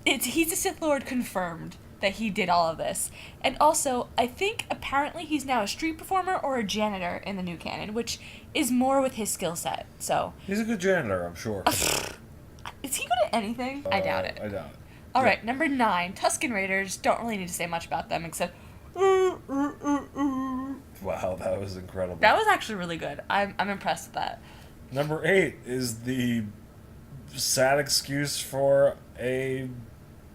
he's a Sith Lord confirmed that he did all of this. And also, I think apparently he's now a street performer or a janitor in the new canon, which is more with his skill set. So he's a good janitor, I'm sure. Is he good at anything? I doubt it. I doubt it. All right, number 9, Tusken Raiders. Don't really need to say much about them except... Wow, that was incredible. That was actually really good. I'm impressed with that. Number 8 is the sad excuse for a...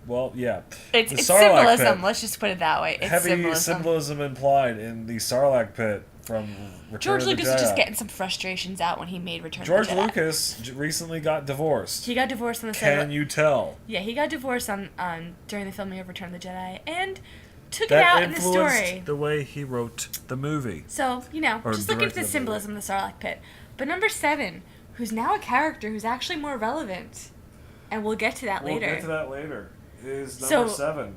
Well, yeah. It's Sarlacc symbolism. pit. Let's just put it that way. It's Heavy symbolism implied in the Sarlacc pit from Return George of the Lucas Jedi. was just getting some frustrations out when he made Return George of the Jedi. Lucas recently got divorced. He got divorced on the set. Can you tell? Yeah, he got divorced on during the filming of Return of the Jedi and took That it out in the influenced story. the way he wrote the movie. So, just look into the symbolism of the Sarlacc pit. But number 7, who's now a character who's actually more relevant, and we'll get to that later. Is number 7,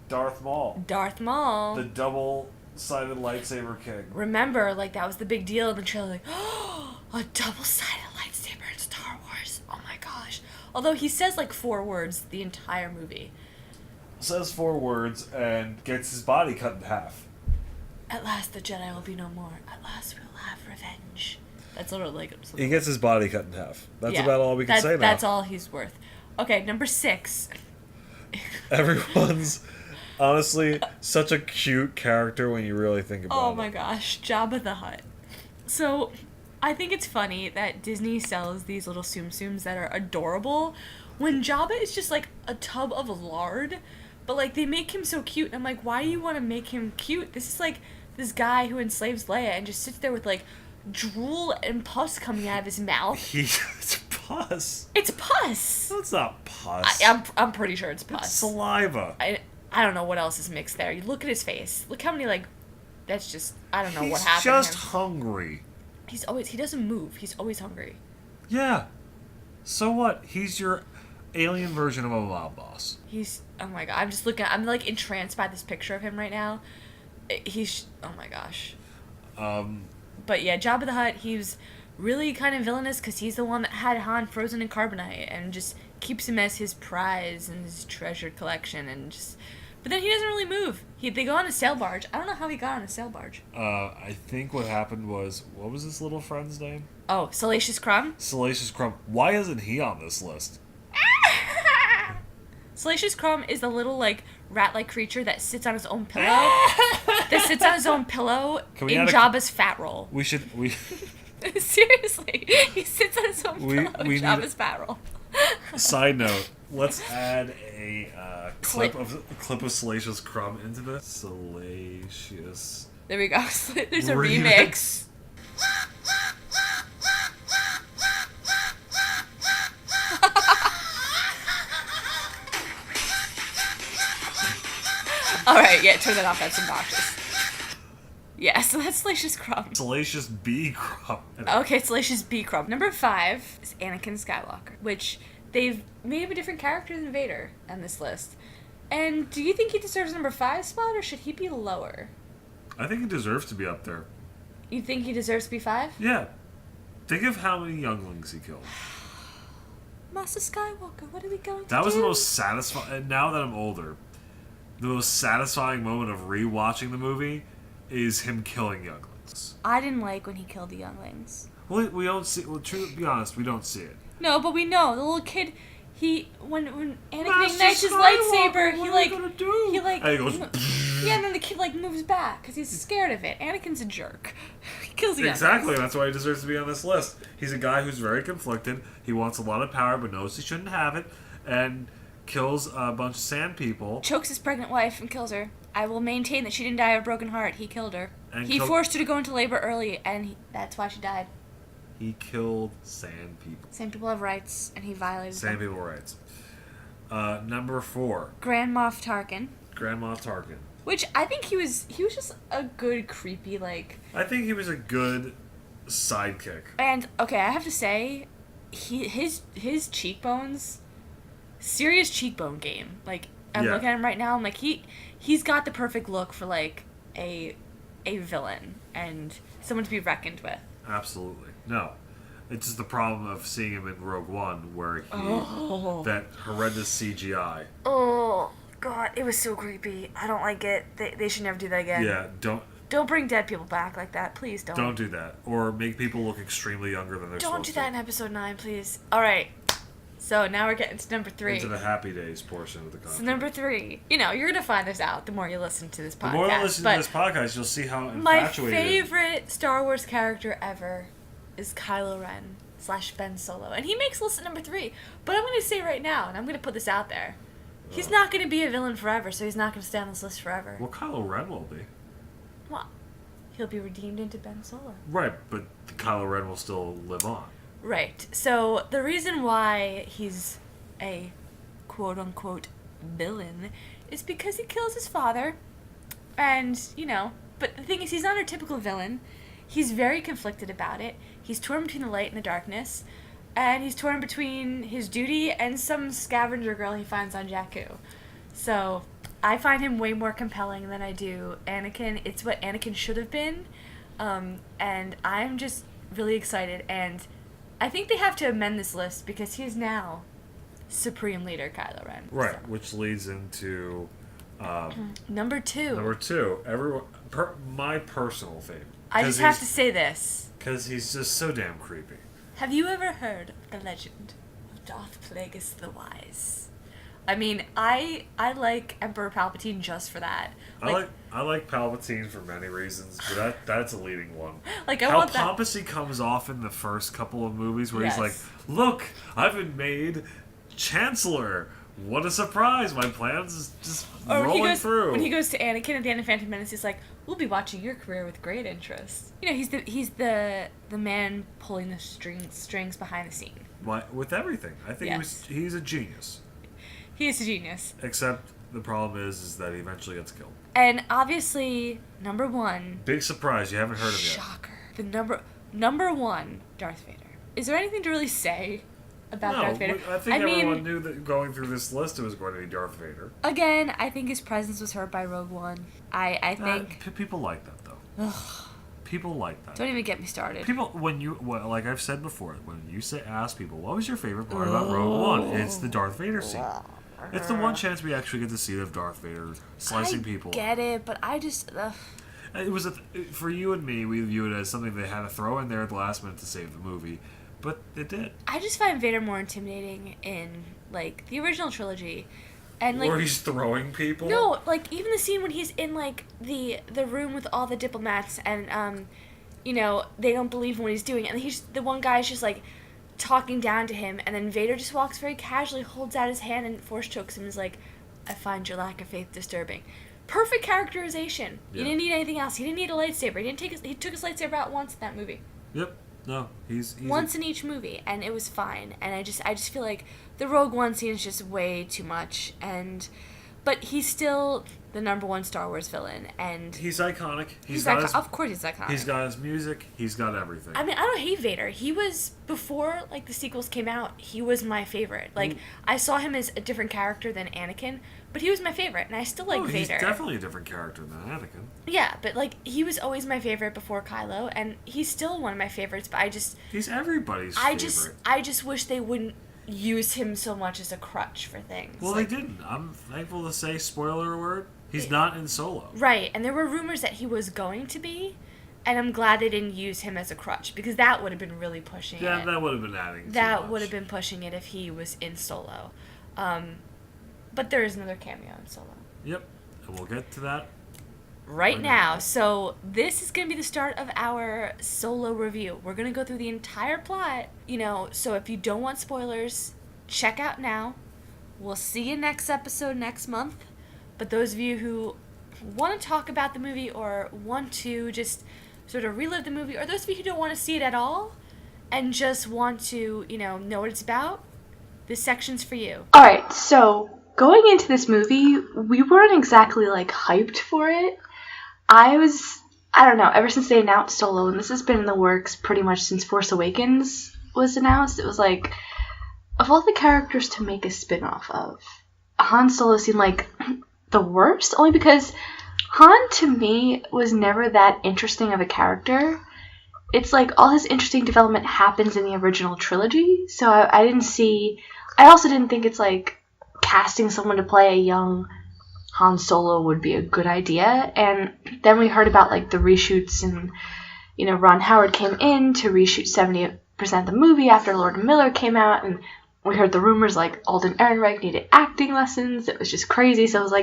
Darth Maul. Darth Maul. The double-sided lightsaber king. Remember, like, that was the big deal in the trailer, like, oh, a double-sided lightsaber in Star Wars. Oh my gosh. Although he says, like, 4 words the entire movie. Says 4 words and gets his body cut in half. At last the Jedi will be no more. At last we'll have revenge. That's literally like... He gets his body cut in half. That's about all we can say now. That's all he's worth. Okay, number 6. Everyone's honestly such a cute character when you really think about it. Oh my gosh, Jabba the Hutt. So, I think it's funny that Disney sells these little Tsum Tsums that are adorable when Jabba is just like a tub of lard, but like they make him so cute and I'm like, why do you want to make him cute? This is like this guy who enslaves Leia and just sits there with like drool and pus coming out of his mouth. It's pus. It's pus. That's not pus. I'm pretty sure it's pus. It's saliva. I don't know what else is mixed there. You look at his face. Look how many like. That's just I don't know what happened. He's just hungry. He doesn't move. He's always hungry. Yeah. So what? He's your alien version of a mob boss. Oh my god. I'm just looking. I'm like entranced by this picture of him right now. Oh my gosh. But yeah, Jabba the Hutt, he was really kind of villainous because he's the one that had Han frozen in carbonite and just keeps him as his prize and his treasured collection and just... But then he doesn't really move. They go on a sail barge. I don't know how he got on a sail barge. I think what happened was... What was this little friend's name? Oh, Salacious Crumb? Salacious Crumb. Why isn't he on this list? Salacious Crumb is the little, like, rat-like creature that sits on his own pillow. In Jabba's fat roll. We Seriously. He sits on his own pillow in Jabba's fat roll. Side note, let's add a clip of Salacious Crumb into this. Salacious. There we go. There's a remix. Alright, yeah, turn that off. That's obnoxious. Yeah, so that's Salacious Crumb. Salacious B. Crumb. Okay, Salacious B. Crumb. Number 5 is Anakin Skywalker, which they've made him a different character than Vader on this list. And do you think he deserves number 5 spot, or should he be lower? I think he deserves to be up there. You think he deserves to be 5? Yeah. Think of how many younglings he killed. Master Skywalker, what are we going to do? That was the most satisfying... Now that I'm older, the most satisfying moment of rewatching the movie is him killing younglings. I didn't like when he killed the younglings. Well, we don't see... Well, to be honest, we don't see it. No, but we know. The little kid... When Anakin ignites his lightsaber, he goes... Yeah, and then the kid, moves back, because he's scared of it. Anakin's a jerk. He kills the younglings. Exactly, that's why he deserves to be on this list. He's a guy who's very conflicted. He wants a lot of power, but knows he shouldn't have it, and kills a bunch of sand people. Chokes his pregnant wife and kills her. I will maintain that she didn't die of a broken heart. He killed her. He forced her to go into labor early, and that's why she died. He killed sand people. Sand people have rights, and he violated Sand people rights. Number 4. Grand Moff Tarkin. Grand Moff Tarkin. Which I think he was just a good, creepy, I think he was a good sidekick. And, okay, I have to say, his cheekbones, serious cheekbone game. I'm looking at him right now, I'm like, he's got the perfect look for, a villain and someone to be reckoned with. Absolutely. No. It's just the problem of seeing him in Rogue One where that horrendous CGI. Oh, God, it was so creepy. I don't like it. They should never do that again. Yeah, Don't bring dead people back like that. Please don't. Don't do that. Or make people look extremely younger than they're supposed to. Don't do that in episode 9, please. Alright. So now we're getting to number 3. Into the Happy Days portion of the content. So number 3. You're going to find this out the more you listen to this podcast. The more you listen to this podcast, you'll see how infatuated... My favorite Star Wars character ever is Kylo Ren / Ben Solo. And he makes list at number 3. But I'm going to say right now, and I'm going to put this out there, he's not going to be a villain forever, so he's not going to stay on this list forever. Well, Kylo Ren will be. Well, he'll be redeemed into Ben Solo. Right, but Kylo Ren will still live on. Right. So the reason why he's a quote-unquote villain is because he kills his father. And, but the thing is, he's not a typical villain. He's very conflicted about it. He's torn between the light and the darkness. And he's torn between his duty and some scavenger girl he finds on Jakku. So I find him way more compelling than I do Anakin. It's what Anakin should have been. And I'm just really excited. And I think they have to amend this list because he is now Supreme Leader Kylo Ren. Right, which leads into... Number 2. Number 2. My personal favorite. I just have to say this. Because he's just so damn creepy. Have you ever heard of the legend of Darth Plagueis the Wise? I mean, I like Emperor Palpatine just for that. I like Palpatine for many reasons, but that's a leading one. Like, I How want that. pompous he comes off in the first couple of movies where Yes. he's like, look, I've been made Chancellor. What a surprise. My plans is just rolling through. When he goes to Anakin at the end of Phantom Menace, he's like, we'll be watching your career with great interest. You know, he's the man pulling the strings behind the scene. With everything. I think Yes. he's a genius. He is a genius. Except the problem is that he eventually gets killed. And obviously, number one... Big surprise. You haven't heard of it yet. Shocker. The number one, Darth Vader. Is there anything to really say about Darth Vader? I think everyone knew that going through this list it was going to be Darth Vader. Again, I think his presence was hurt by Rogue One. I think... People like that, though. Ugh. People like that. Don't even get me started. People, like I've said before, when you ask people, what was your favorite part about Rogue One? It's the Darth Vader scene. It's the one chance we actually get to see of Darth Vader slicing people. I get it, but I just... It was for you and me. We view it as something they had to throw in there at the last minute to save the movie, but it did. I just find Vader more intimidating in like the original trilogy, and like where he's throwing people. No, like even the scene when he's in like the room with all the diplomats, and you know, they don't believe in what he's doing, and the one guy's just like talking down to him, and then Vader just walks very casually, holds out his hand, and force chokes him. And is like, I find your lack of faith disturbing. Perfect characterization. Yeah. You didn't need anything else. He didn't need a lightsaber. He took his lightsaber out once in that movie. Yep. No, he's once in each movie, and it was fine. And I just feel like the Rogue One scene is just way too much. But he's still the number one Star Wars villain, and he's iconic. Of course, he's iconic. He's got his music. He's got everything. I mean, I don't hate Vader. He was before like the sequels came out. He was my favorite. Like I saw him as a different character than Anakin, but he was my favorite, and I still like Vader. He's definitely a different character than Anakin. Yeah, but like he was always my favorite before Kylo, and he's still one of my favorites. But he's everybody's favorite. I just wish they wouldn't use him so much as a crutch for things. Well, they didn't. I'm thankful to say, spoiler alert, he's not in Solo. Right, and there were rumors that he was going to be, and I'm glad they didn't use him as a crutch, because that would have been really pushing it. Yeah, that would have been adding too That much. would have been pushing it if he was in Solo. But there is another cameo in Solo. Yep, and we'll get to that right now. So this is going to be the start of our Solo review. We're going to go through the entire plot, so if you don't want spoilers, check out now. We'll see you next episode next month. But those of you who want to talk about the movie or want to just sort of relive the movie, or those of you who don't want to see it at all and just want to, know what it's about, this section's for you. Alright, so going into this movie, we weren't exactly hyped for it. I don't know, ever since they announced Solo, and this has been in the works pretty much since Force Awakens was announced, it was like, of all the characters to make a spin-off of, Han Solo seemed like the worst, only because Han, to me, was never that interesting of a character. It's like all his interesting development happens in the original trilogy, so I also didn't think it's like casting someone to play a young Han Solo would be a good idea. And then we heard about the reshoots, and Ron Howard came in to reshoot 70% of the movie after Lord Miller came out, and we heard the rumors Alden Ehrenreich needed acting lessons. It was just crazy. So it was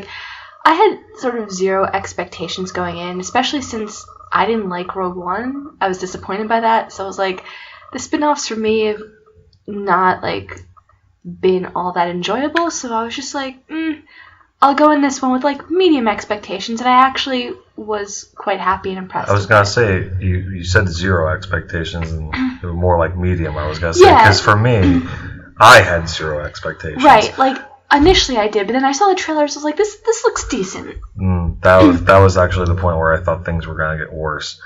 I had sort of zero expectations going in, especially since I didn't like Rogue One. I was disappointed by that. So it was the spin-offs for me have not been all that enjoyable. So I was just I'll go in this one with medium expectations, and I actually was quite happy and impressed. I was gonna say you said zero expectations, and they were more medium. I was gonna say because for me, I had zero expectations. Right, initially I did, but then I saw the trailers. I was like, this looks decent. That was actually the point where I thought things were gonna get worse,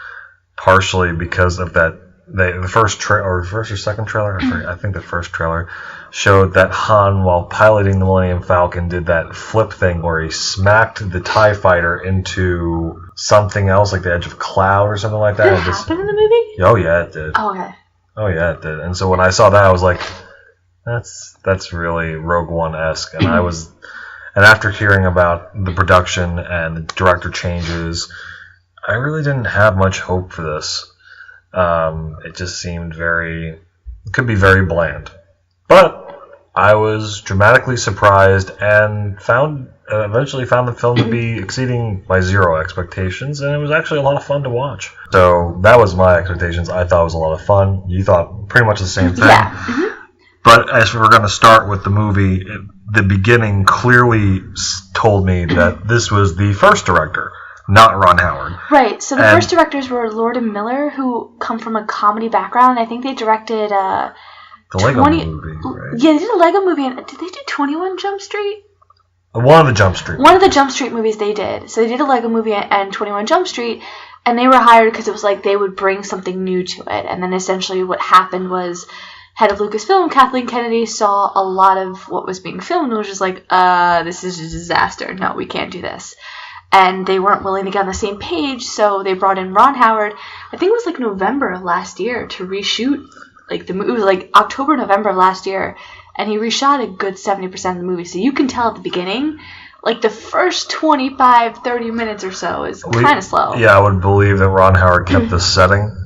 partially because of that. The first or second trailer, I think the first trailer showed that Han, while piloting the Millennium Falcon, did that flip thing where he smacked the TIE fighter into something else, like the edge of a cloud or something like that. Did it happen in the movie? Oh yeah, it did. Oh, okay. Oh yeah, it did. And so when I saw that, I was like, that's really Rogue One-esque. And and after hearing about the production and the director changes, I really didn't have much hope for this. It just seemed could be very bland. But I was dramatically surprised and eventually found the film to be exceeding my zero expectations, and it was actually a lot of fun to watch. So that was my expectations. I thought it was a lot of fun. You thought pretty much the same thing. Yeah. Mm-hmm. But as we're going to start with the movie, the beginning clearly told me that this was the first director, not Ron Howard. Right. So the first directors were Lord and Miller, who come from a comedy background. I think they directed the Lego movie, right? Yeah, they did a Lego movie. And did they do 21 Jump Street? One of the Jump Street. One of the Jump Street movies they did. So they did a Lego movie and 21 Jump Street, and they were hired because it was like they would bring something new to it. And then essentially what happened was, head of Lucasfilm, Kathleen Kennedy, saw a lot of what was being filmed and was just like, this is a disaster. No, we can't do this. And they weren't willing to get on the same page, so they brought in Ron Howard, I think it was like November of last year, to reshoot like the movie. It was like October, November of last year, and he reshot a good 70% of the movie. So you can tell at the beginning, like the first 25, 30 minutes or so is kind of slow. Yeah, I would believe that Ron Howard kept the setting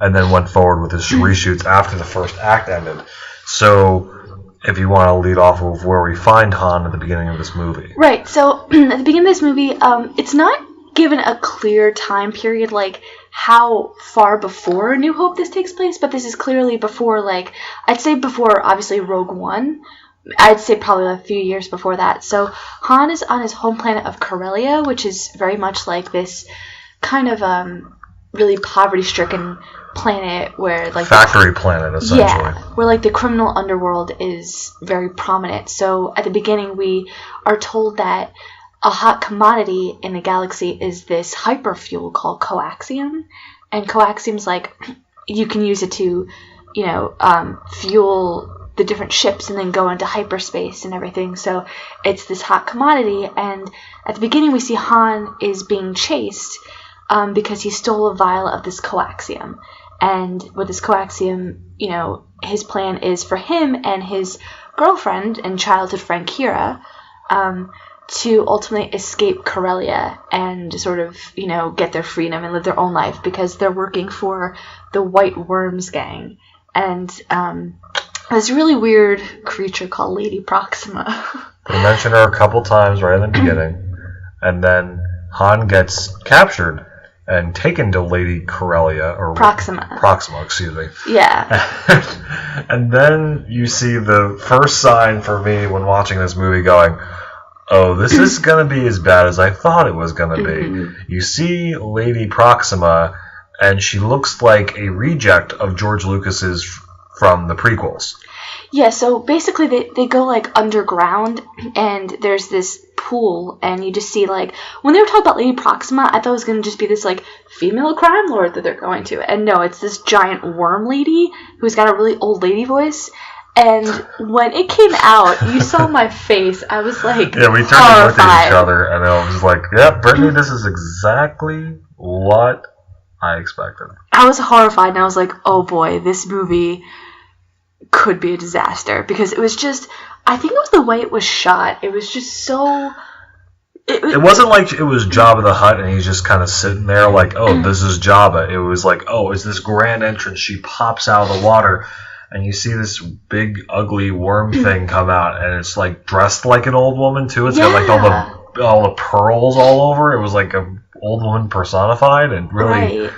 and then went forward with his reshoots after the first act ended. So, if you want to lead off of where we find Han at the beginning of this movie. Right, so at the beginning of this movie, it's not given a clear time period, like how far before New Hope this takes place, but this is clearly before, like, I'd say before, obviously, Rogue One. I'd say probably a few years before that. So, Han is on his home planet of Corellia, which is very much like this kind of really poverty-stricken planet where like factory planet essentially. Yeah, where like the criminal underworld is very prominent. So at the beginning we are told that a hot commodity in the galaxy is this hyperfuel called coaxium, and coaxium's like you can use it to, you know, fuel the different ships and then go into hyperspace and everything. So it's this hot commodity, and at the beginning we see Han is being chased because he stole a vial of this coaxium. And with this coaxium, you know, his plan is for him and his girlfriend and childhood friend Kira to ultimately escape Corellia and sort of, you know, get their freedom and live their own life because they're working for the White Worms gang. And this really weird creature called Lady Proxima. They mention her a couple times right in the beginning, and then Han gets captured and taken to Lady Corellia, or Proxima, excuse me. Yeah. And then you see the first sign for me when watching this movie going, oh, this is going to be as bad as I thought it was going to be. You see Lady Proxima, and she looks like a reject of George Lucas's from the prequels. Yeah, so basically they go like underground, and there's this pool, and you just see like when they were talking about Lady Proxima, I thought it was gonna just be this like female crime lord that they're going to, and no, it's this giant worm lady who's got a really old lady voice. And when it came out, you saw my face. I was like, yeah, we turned and looked at each other, and I was like, yeah, Brittany, this is exactly what I expected. I was horrified, and I was like, oh boy, this movie could be a disaster, because it was just, I think it was the way it was shot. It was just so... It wasn't like it was Jabba the Hutt and he's just kind of sitting there like, oh, this is Jabba. It was like, oh, it's this grand entrance. She pops out of the water, and you see this big, ugly worm thing come out, and it's like dressed like an old woman, too. It's got like all the pearls all over. It was like an old woman personified, and really... Right.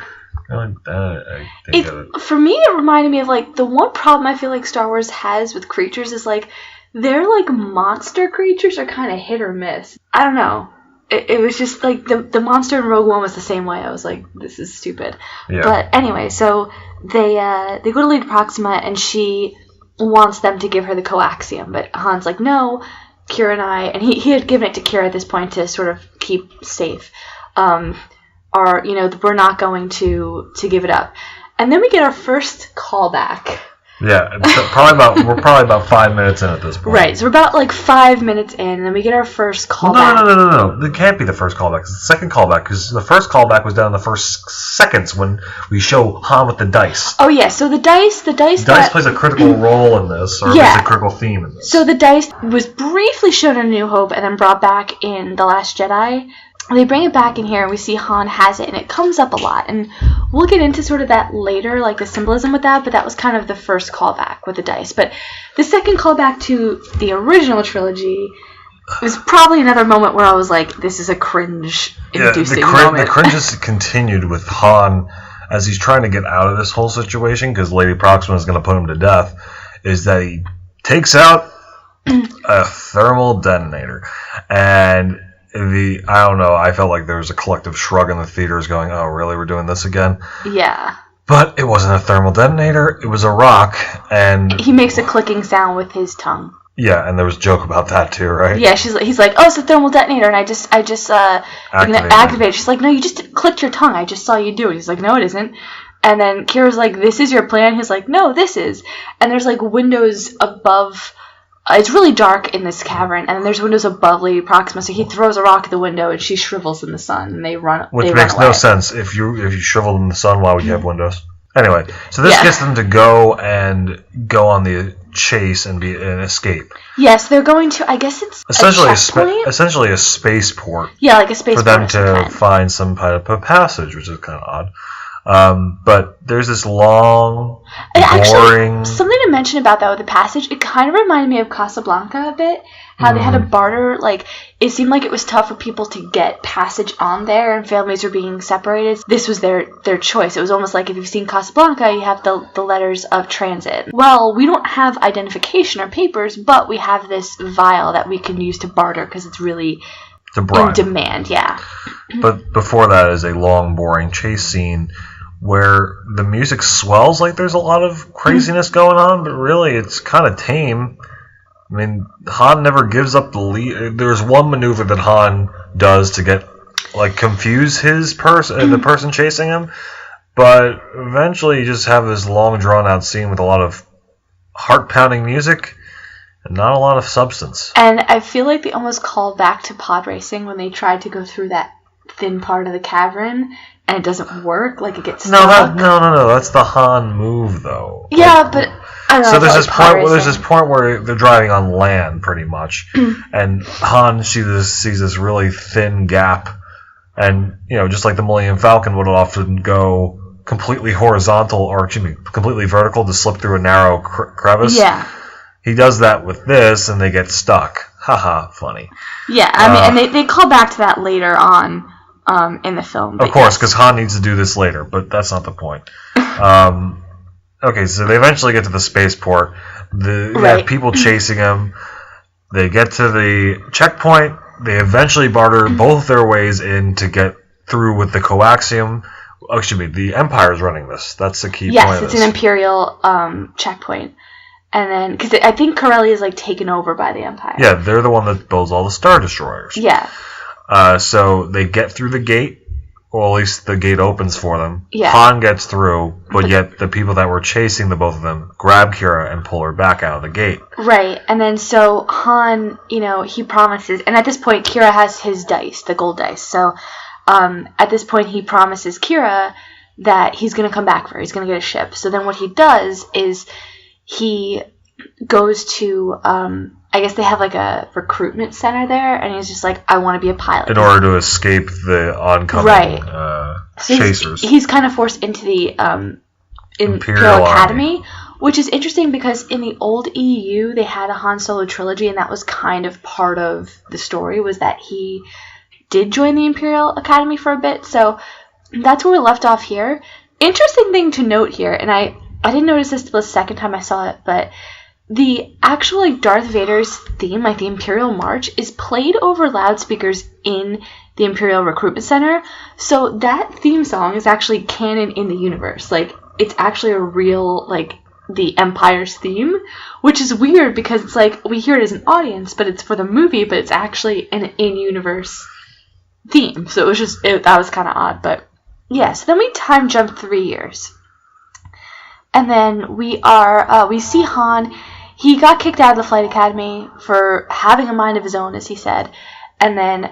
For me, it reminded me of like the one problem I feel like Star Wars has with creatures is like their like monster creatures are kind of hit or miss. I don't know. It was just like the monster in Rogue One was the same way. I was like, this is stupid. Yeah. But anyway, so they go to Lady Proxima, and she wants them to give her the coaxium, but Han's like, no, Kira and I, and he had given it to Kira at this point to sort of keep safe. Are, you know, we're not going to give it up. And then we get our first callback. Yeah, we're probably about 5 minutes in at this point. Right, so we're about like 5 minutes in, and then we get our first callback. No. It can't be the first callback. It's the second callback, because the first callback was done in the first seconds when we show Han with the dice. Oh yeah, so the dice plays a critical role in this, or at least a critical theme in this. So the dice was briefly shown in A New Hope, and then brought back in The Last Jedi. they bring it back in here, and we see Han has it, and it comes up a lot. And we'll get into sort of that later, like the symbolism with that, but that was kind of the first callback with the dice. But the second callback to the original trilogy was probably another moment where I was like, this is a cringe-inducing moment. The cringe has continued with Han as he's trying to get out of this whole situation, because Lady Proxima is going to put him to death, is that he takes out a thermal detonator. And I don't know, I felt like there was a collective shrug in the theaters going, oh, really, we're doing this again? Yeah. But it wasn't a thermal detonator, it was a rock, and... He makes a clicking sound with his tongue. Yeah, and there was a joke about that too, right? Yeah, he's like, oh, it's a thermal detonator, and I just activated. She's like, no, you just clicked your tongue. I just saw you do it. He's like, no, it isn't. And then Kira's like, this is your plan? He's like, no, this is. And there's like windows above. It's really dark in this cavern, and then there's windows above Lady Proxima. So he throws a rock at the window, and she shrivels in the sun, and they run. Which they makes run away. no sense. If you shriveled in the sun, why would you have windows? Anyway, so this gets them to go on the chase and escape. Yes, they're going to. I guess it's essentially a spaceport. Yeah, like a spaceport for them to find some type of passage, which is kind of odd. But there's this long, boring. Something to mention about that with the passage. It kind of reminded me of Casablanca a bit. How they had to barter. Like, it seemed like it was tough for people to get passage on there, and families were being separated. This was their choice. It was almost like if you've seen Casablanca, you have the letters of transit. Well, we don't have identification or papers, but we have this vial that we can use to barter because it's really in demand. Yeah. But before that is a long, boring chase scene where the music swells like there's a lot of craziness going on, but really it's kind of tame. I mean, Han never gives up the lead. There's one maneuver that Han does to confuse the person chasing him, but eventually you just have this long, drawn-out scene with a lot of heart-pounding music and not a lot of substance. And I feel like they almost called back to pod racing when they tried to go through that thin part of the cavern, and it doesn't work. Like, it gets stuck. No. That's the Han move, though. Yeah, but... So there's this point where they're driving on land, pretty much, and Han sees this really thin gap, and just like the Millennium Falcon would often go completely completely vertical to slip through a narrow crevice. Yeah. He does that with this, and they get stuck. Haha, funny. Yeah, I mean, and they call back to that later on in the film. Of course, because Han needs to do this later, but that's not the point. Okay, so they eventually get to the spaceport. They have people chasing them. They get to the checkpoint. They eventually barter both their ways in to get through with the coaxium. Oh, excuse me, the Empire's running this. That's the key point of this. Yes, it's an Imperial checkpoint. And then, because I think Corellia is taken over by the Empire. Yeah, they're the one that builds all the Star Destroyers. Yeah. So they get through the gate. Well, at least the gate opens for them. Yeah. Han gets through, but yet the people that were chasing the both of them grab Kira and pull her back out of the gate. Right, and then so Han, he promises, and at this point Kira has his dice, the gold dice. So at this point he promises Kira that he's going to come back for her. He's going to get a ship. So then what he does is he goes to... I guess they have a recruitment center there, and he's just like, I want to be a pilot. In order to escape the oncoming chasers. He's kind of forced into the Imperial Academy, which is interesting because in the old EU, they had a Han Solo trilogy, and that was kind of part of the story, was that he did join the Imperial Academy for a bit. So that's where we left off here. Interesting thing to note here, and I didn't notice this till the second time I saw it, but... the actual Darth Vader's theme, the Imperial March, is played over loudspeakers in the Imperial Recruitment Center. So that theme song is actually canon in the universe. It's actually a real, the Empire's theme, which is weird because it's we hear it as an audience, but it's for the movie, but it's actually an in-universe theme. So it was that was kind of odd, but yeah. So then we time jump 3 years. And then we see Han. He got kicked out of the Flight Academy for having a mind of his own, as he said. And then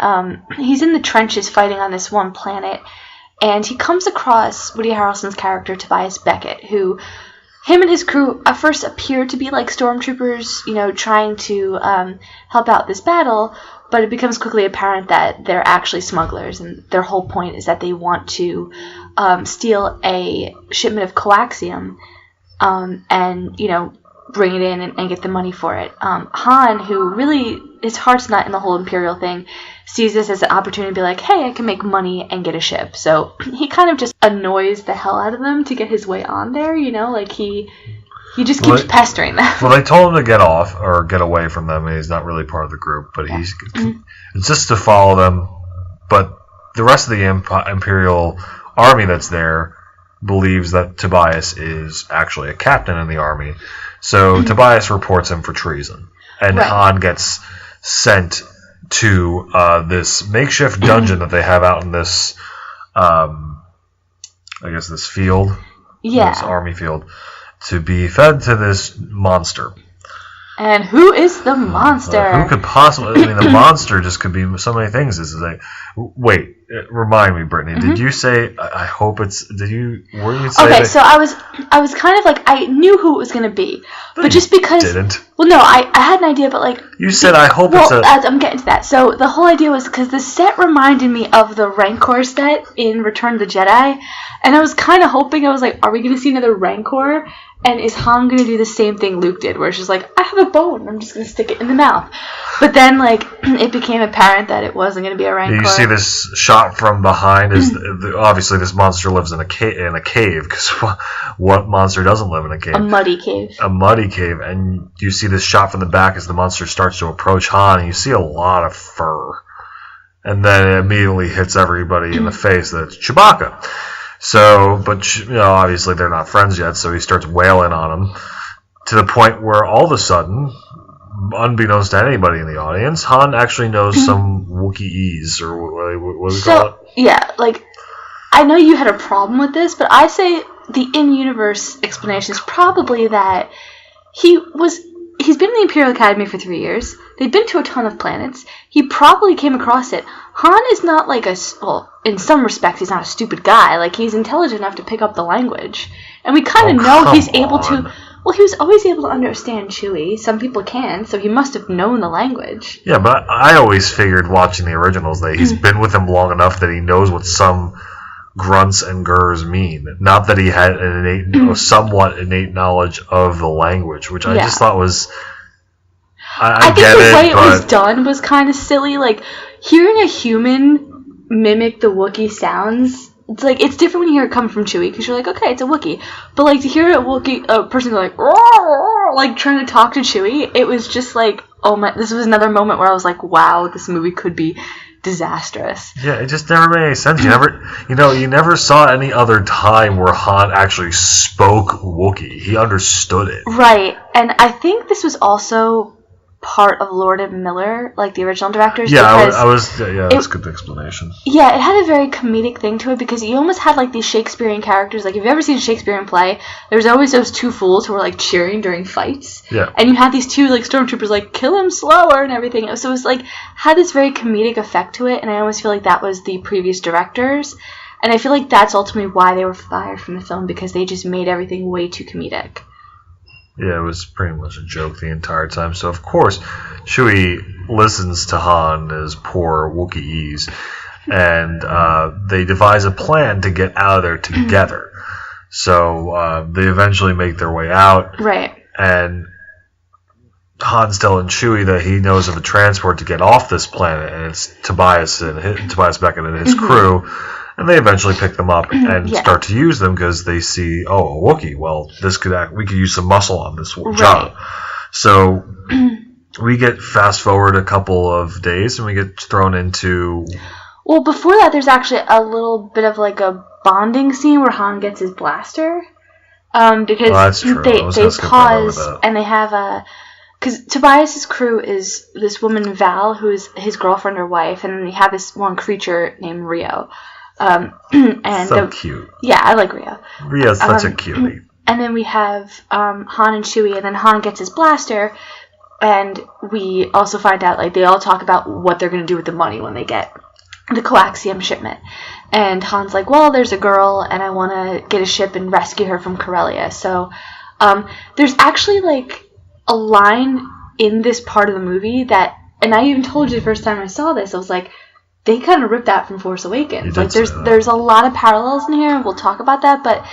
he's in the trenches fighting on this one planet. And he comes across Woody Harrelson's character, Tobias Beckett, who him and his crew at first appeared to be stormtroopers, trying to help out this battle. but it becomes quickly apparent that they're actually smugglers, and their whole point is that they want to steal a shipment of coaxium and, you know, bring it in and get the money for it. Han, who really, his heart's not in the whole Imperial thing, sees this as an opportunity to be like, hey, I can make money and get a ship. So he kind of just annoys the hell out of them to get his way on there, you know, like he just keeps pestering them. Well, they told him to get off or get away from them, and he's not really part of the group, but he's it's just to follow them. But the rest of the Imperial army that's there believes that Tobias is actually a captain in the army. So Tobias reports him for treason, and Han gets sent to this makeshift dungeon that they have out in this, I guess, this field, this army field, to be fed to this monster. And who is the monster? Who could possibly? I mean, the monster just could be so many things. This is like, wait, remind me, Brittany. Did you say? I hope it's. Were you saying? Okay, so I was kind of like, I knew who it was gonna be, but just because. Didn't. Well, no, I had an idea, but like. You said I hope it's a. I'm getting to that. So the whole idea was because the set reminded me of the Rancor set in Return of the Jedi, and I was kind of hoping, I was like, are we gonna see another Rancor? And is Han going to do the same thing Luke did, where she's like, I have a bone, I'm just going to stick it in the mouth. But then, like, it became apparent that it wasn't going to be a Rancor. You see this shot from behind is obviously this monster lives in a cave, because what monster doesn't live in a cave? A muddy cave. A muddy cave, and you see this shot from the back as the monster starts to approach Han, and you see a lot of fur. And then it immediately hits everybody in the face that it's Chewbacca. So, but, you know, obviously they're not friends yet, so he starts wailing on him to the point where all of a sudden, unbeknownst to anybody in the audience, Han actually knows some Wookieese, or what do we call it? Yeah, like, I know you had a problem with this, but I say the in-universe explanation is probably that he's been in the Imperial Academy for 3 years. They've been to a ton of planets. He probably came across it. Han is not like in some respects, he's not a stupid guy. Like, he's intelligent enough to pick up the language. And we kind of know he's able to... Well, he was always able to understand Chewie. Some people can, so he must have known the language. Yeah, but I always figured watching the originals that he's been with him long enough that he knows what some grunts and gurs mean. Not that he had an somewhat innate knowledge of the language, which I just thought was... I think the way it was done was kind of silly. Like, hearing a human mimic the Wookiee sounds, it's like, it's different when you hear it come from Chewie, because you're like, okay, it's a Wookiee. But, like, to hear a person go like, trying to talk to Chewie, it was just like, oh my, this was another moment where I was like, wow, this movie could be disastrous. Yeah, it just never made any sense. You never saw any other time where Han actually spoke Wookiee. He understood it. Right, and I think this was also part of Lord and Miller, like the original directors. Yeah, that's a good explanation. Yeah, it had a very comedic thing to it, because you almost had like these Shakespearean characters. Like, if you've ever seen a Shakespearean play, there's always those two fools who are like cheering during fights. Yeah. And you had these two like stormtroopers like, kill him slower and everything. So it was like, had this very comedic effect to it, and I almost feel like that was the previous directors. And I feel like that's ultimately why they were fired from the film, because they just made everything way too comedic. Yeah, it was pretty much a joke the entire time. So, of course, Chewie listens to Han, his poor Wookieese, and they devise a plan to get out of there together. So they eventually make their way out. Right. And Han's telling Chewie that he knows of a transport to get off this planet, and it's Tobias Beckett and his crew. And they eventually pick them up and start to use them, because they see, a Wookiee. Well, we could use some muscle on this job. So we get fast forward a couple of days, and we get thrown into... Well, before that, there's actually a little bit of like a bonding scene where Han gets his blaster. Because they pause and they have because Tobias's crew is this woman Val, who is his girlfriend or wife, and then they have this one creature named Rio. And so cute. Yeah, I like Rio. Rio's such a cutie. And then we have Han and Chewie, and then Han gets his blaster, and we also find out, like, they all talk about what they're going to do with the money when they get the coaxium shipment. And Han's like, well, there's a girl, and I want to get a ship and rescue her from Corellia. So there's actually, like, a line in this part of the movie that and I even told you the first time I saw this, I was like, they kind of ripped that from Force Awakens. Like, there's a lot of parallels in here, and we'll talk about that, but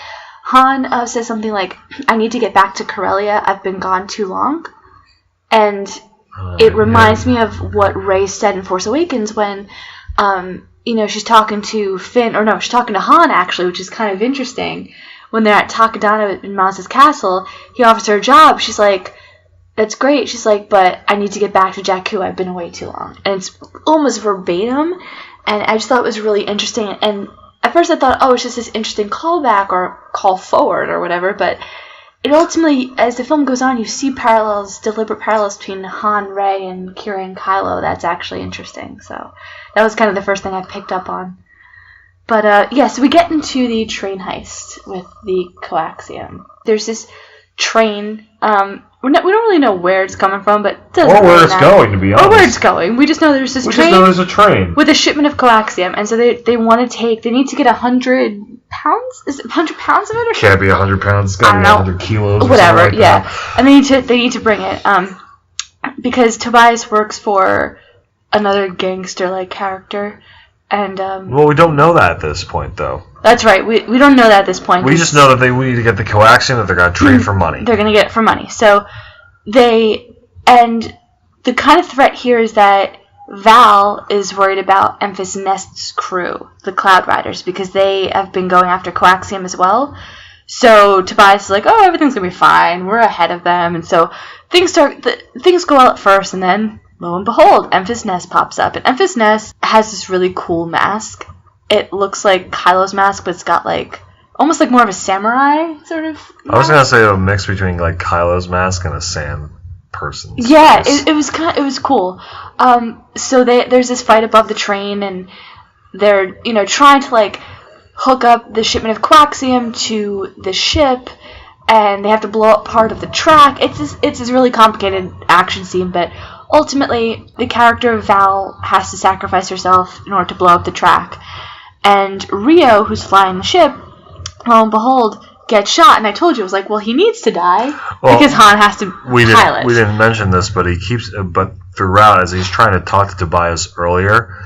Han says something like, I need to get back to Corellia, I've been gone too long. And it reminds me of what Rey said in Force Awakens when, she's talking to Finn, or no, she's talking to Han, actually, which is kind of interesting. When they're at Takodana in Maz's castle, he offers her a job. She's like, that's great. She's like, but I need to get back to Jakku. I've been away too long. And it's almost verbatim. And I just thought it was really interesting. And at first I thought, oh, it's just this interesting callback or call forward or whatever. But it ultimately, as the film goes on, you see parallels, deliberate parallels between Han, Rey, and Kira and Kylo. That's actually interesting. So that was kind of the first thing I picked up on. But, so we get into the train heist with the coaxium. There's this train. We don't really know where it's coming from, but it doesn't or where really it's matter. going, to be honest. Or where it's going. We just know there's this train. We just know there's a train. With a shipment of coaxium. And so they want to they need to get 100 pounds? Is it 100 pounds of it? Or Can't be 100 pounds. It's got to be 100 kilos or whatever, something like that. And they need to bring it. Because Tobias works for another gangster-like character. And well, we don't know that at this point, though. That's right. We don't know that at this point. We just know that we need to get the coaxium, that they're going to trade for money. They're going to get it for money. So and the kind of threat here is that Val is worried about Enfys Nest's crew, the Cloud Riders, because they have been going after coaxium as well. So Tobias is like, oh, everything's going to be fine. We're ahead of them. And so things go well at first, and then lo and behold, Enfys Nest pops up. And Enfys Nest has this really cool mask. It looks like Kylo's mask, but it's got like almost like more of a samurai sort of mask. I was gonna say a mix between like Kylo's mask and a sand person's. Yeah, face. it was cool. So there's this fight above the train, and they're trying to like hook up the shipment of coaxium to the ship, and they have to blow up part of the track. It's this really complicated action scene, but ultimately the character of Val has to sacrifice herself in order to blow up the track. And Rio, who's flying the ship, lo and behold, gets shot. And I told you, I was like, well, he needs to die because Han has to pilot. We didn't mention this, but but throughout, as he's trying to talk to Tobias earlier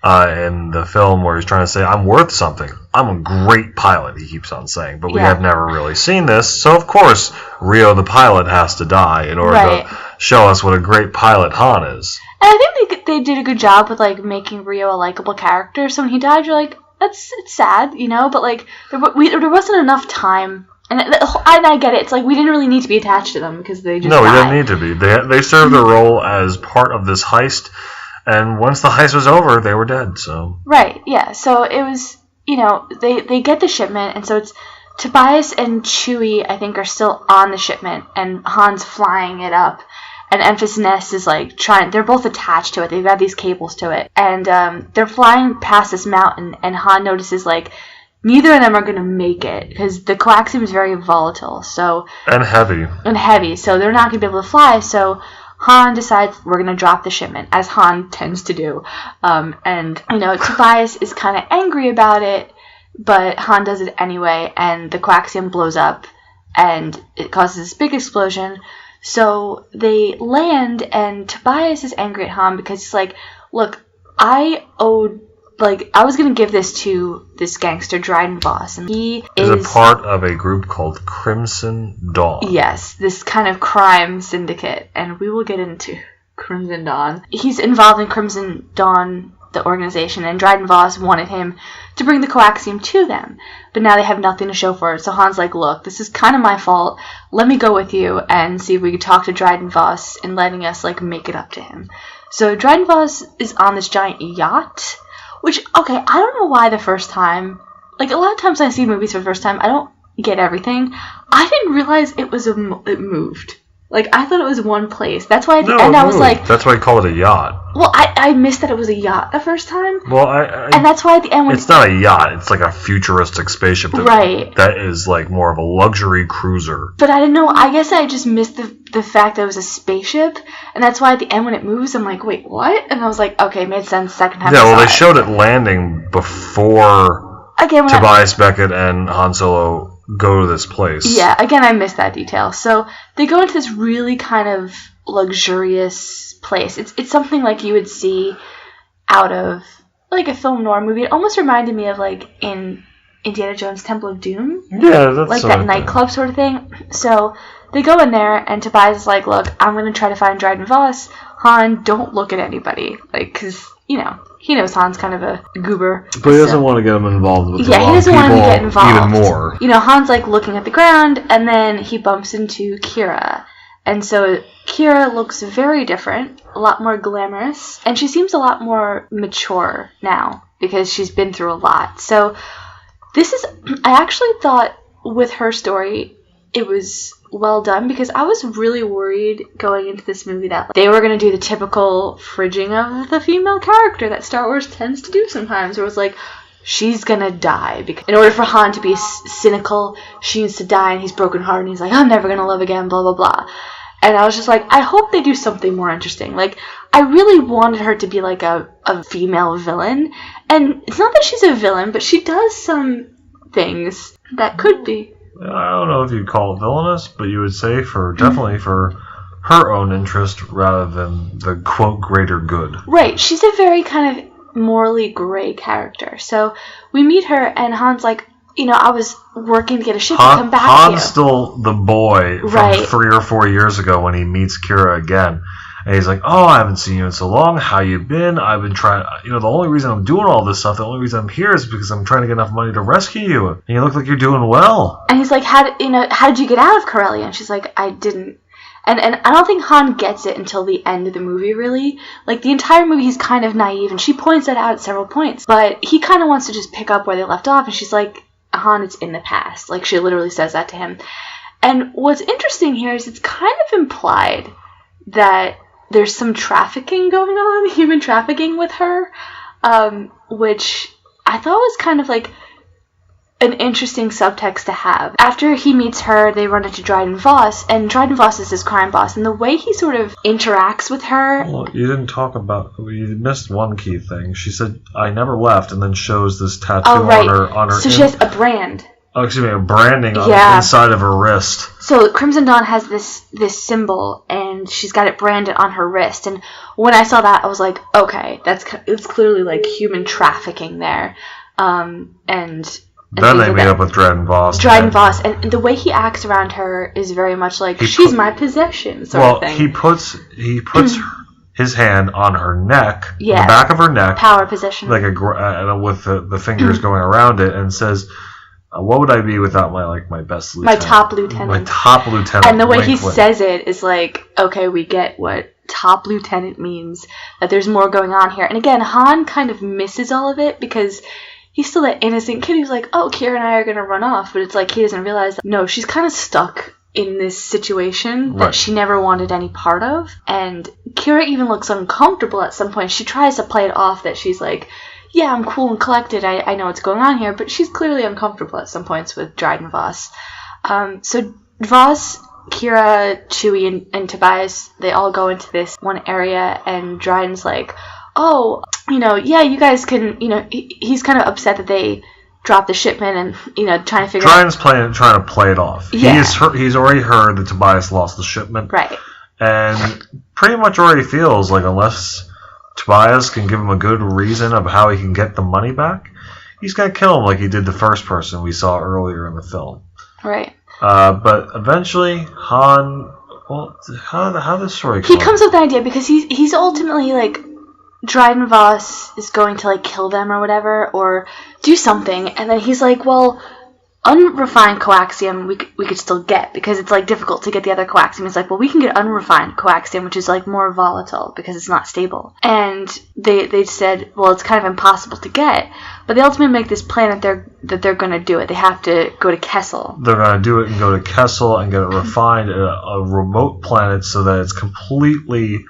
in the film, where he's trying to say, I'm worth something. I'm a great pilot, he keeps on saying. But we have never really seen this. So, of course, Rio the pilot has to die in order to show us what a great pilot Han is. And I think they did a good job with like making Rio a likable character. So when he died, you're like, it's sad, but like there wasn't enough time, and I get it. It's like we didn't really need to be attached to them because they just we didn't need to be. They served their role as part of this heist, and once the heist was over, they were dead. So right, yeah. So it was they get the shipment, and so it's Tobias and Chewie I think are still on the shipment, and Han's flying it up. And Enfys Nest is like they're both attached to it. They've got these cables to it. And they're flying past this mountain, and Han notices like neither of them are going to make it because the coaxium is very volatile. And heavy. So they're not going to be able to fly. So Han decides we're going to drop the shipment, as Han tends to do. And Tobias is kind of angry about it, but Han does it anyway, and the coaxium blows up, and it causes this big explosion. So they land, and Tobias is angry at Han because he's like, look, I was going to give this to this gangster, Dryden Voss, and he is a part of a group called Crimson Dawn. Yes, this kind of crime syndicate, and we will get into Crimson Dawn. He's involved in Crimson Dawn, the organization, and Dryden Voss wanted him to bring the coaxium to them, but now they have nothing to show for it. So Han's like, look, this is kind of my fault. Let me go with you and see if we can talk to Dryden Voss and letting us like make it up to him. So Dryden Voss is on this giant yacht, which, okay, I don't know why the first time, like a lot of times I see movies for the first time, I don't get everything. I didn't realize it moved. Like, I thought it was one place. That's why at the end I was like... That's why you call it a yacht. Well, I missed that it was a yacht the first time. Well, and that's why at the end... It's not a yacht. It's like a futuristic spaceship. That is like more of a luxury cruiser. But I didn't know. I guess I just missed the fact that it was a spaceship. And that's why at the end when it moves, I'm like, wait, what? And I was like, okay, made sense second time. Yeah, well, they showed it landing before Tobias Beckett and Han Solo go to this place. Yeah, again, I missed that detail. So they go into this really kind of luxurious place. It's something like you would see out of like a film noir movie. It almost reminded me of like in Indiana Jones Temple of Doom. Yeah, that's like that nightclub sort of thing. So they go in there, and Tobias is like, look, I'm going to try to find Dryden Voss. Han, don't look at anybody. Like, because, you know, he knows Han's kind of a goober. But he doesn't want to get him involved with he doesn't want him to get involved. Even more. You know, Han's like looking at the ground, and then he bumps into Kira. And so Kira looks very different, a lot more glamorous, and she seems a lot more mature now because she's been through a lot. So I actually thought with her story, it was well done because I was really worried going into this movie that they were going to do the typical fridging of the female character that Star Wars tends to do sometimes, where it was like, she's going to die. Because in order for Han to be cynical, she needs to die, and he's brokenhearted, and he's like, I'm never going to love again, blah, blah, blah. And I was just like, I hope they do something more interesting. Like, I really wanted her to be like a female villain. And it's not that she's a villain, but she does some things that could be. I don't know if you'd call it villainous, but you would say definitely for her own interest rather than the quote greater good. Right. She's a very kind of morally gray character. So we meet her, and Han's like, you know, I was working to get a ship to come back to you. Han's still the boy from 3 or 4 years ago when he meets Kira again. And he's like, oh, I haven't seen you in so long. How you been? I've been trying... You know, the only reason I'm doing all this stuff, the only reason I'm here is because I'm trying to get enough money to rescue you. And you look like you're doing well. And he's like, how did you get out of Corellia? And she's like, I didn't. And I don't think Han gets it until the end of the movie, really. Like, the entire movie, he's kind of naive, and she points that out at several points. But he kind of wants to just pick up where they left off, and she's like, Han, it's in the past. Like, she literally says that to him. And what's interesting here is it's kind of implied that there's some trafficking going on, human trafficking with her, which I thought was kind of like an interesting subtext to have. After he meets her, they run into Dryden Voss, and Dryden Voss is his crime boss, and the way he sort of interacts with her... Well, you didn't talk about... You missed one key thing. She said, I never left, and then shows this tattoo on her... So she has a brand. Oh, excuse me, a branding on the inside of her wrist. So Crimson Dawn has this symbol, and she's got it branded on her wrist. And when I saw that, I was like, okay, it's clearly like human trafficking there. And then they meet up with Dryden Voss. Dryden Voss, and the way he acts around her is very much like she's my possession sort of thing. He puts his hand on her neck, the back of her neck, power position, like with the fingers going around it, and says, what would I be without my best lieutenant? My top lieutenant. My top lieutenant. And the way he says it is like, okay, we get what top lieutenant means, that there's more going on here. And again, Han kind of misses all of it because he's still that innocent kid who's like, oh, Kira and I are going to run off. But it's like he doesn't realize that, no, she's kind of stuck in this situation that she never wanted any part of. And Kira even looks uncomfortable at some point. She tries to play it off that she's like, yeah, I'm cool and collected, I know what's going on here, but she's clearly uncomfortable at some points with Dryden Voss. So Voss, Kira, Chewie, and Tobias, they all go into this one area, and Dryden's like, oh, you guys can, he's kind of upset that they dropped the shipment and, trying to figure Dryden's trying to play it off. Yeah. He's already heard that Tobias lost the shipment. Right. And pretty much already feels like unless Tobias can give him a good reason of how he can get the money back, he's going to kill him like he did the first person we saw earlier in the film. Right. But eventually, Han... Well, how this story He comes up with an idea because he's ultimately like... Dryden Voss is going to like kill them or whatever, or do something, and then he's like, well... Unrefined coaxium we could still get because it's like difficult to get the other coaxium. It's like, well, we can get unrefined coaxium, which is like more volatile because it's not stable. And they said, well, it's kind of impossible to get, but they ultimately make this plan that they're going to do it. They have to go to Kessel. They're going to do it and go to Kessel and get it refined at a remote planet so that it's completely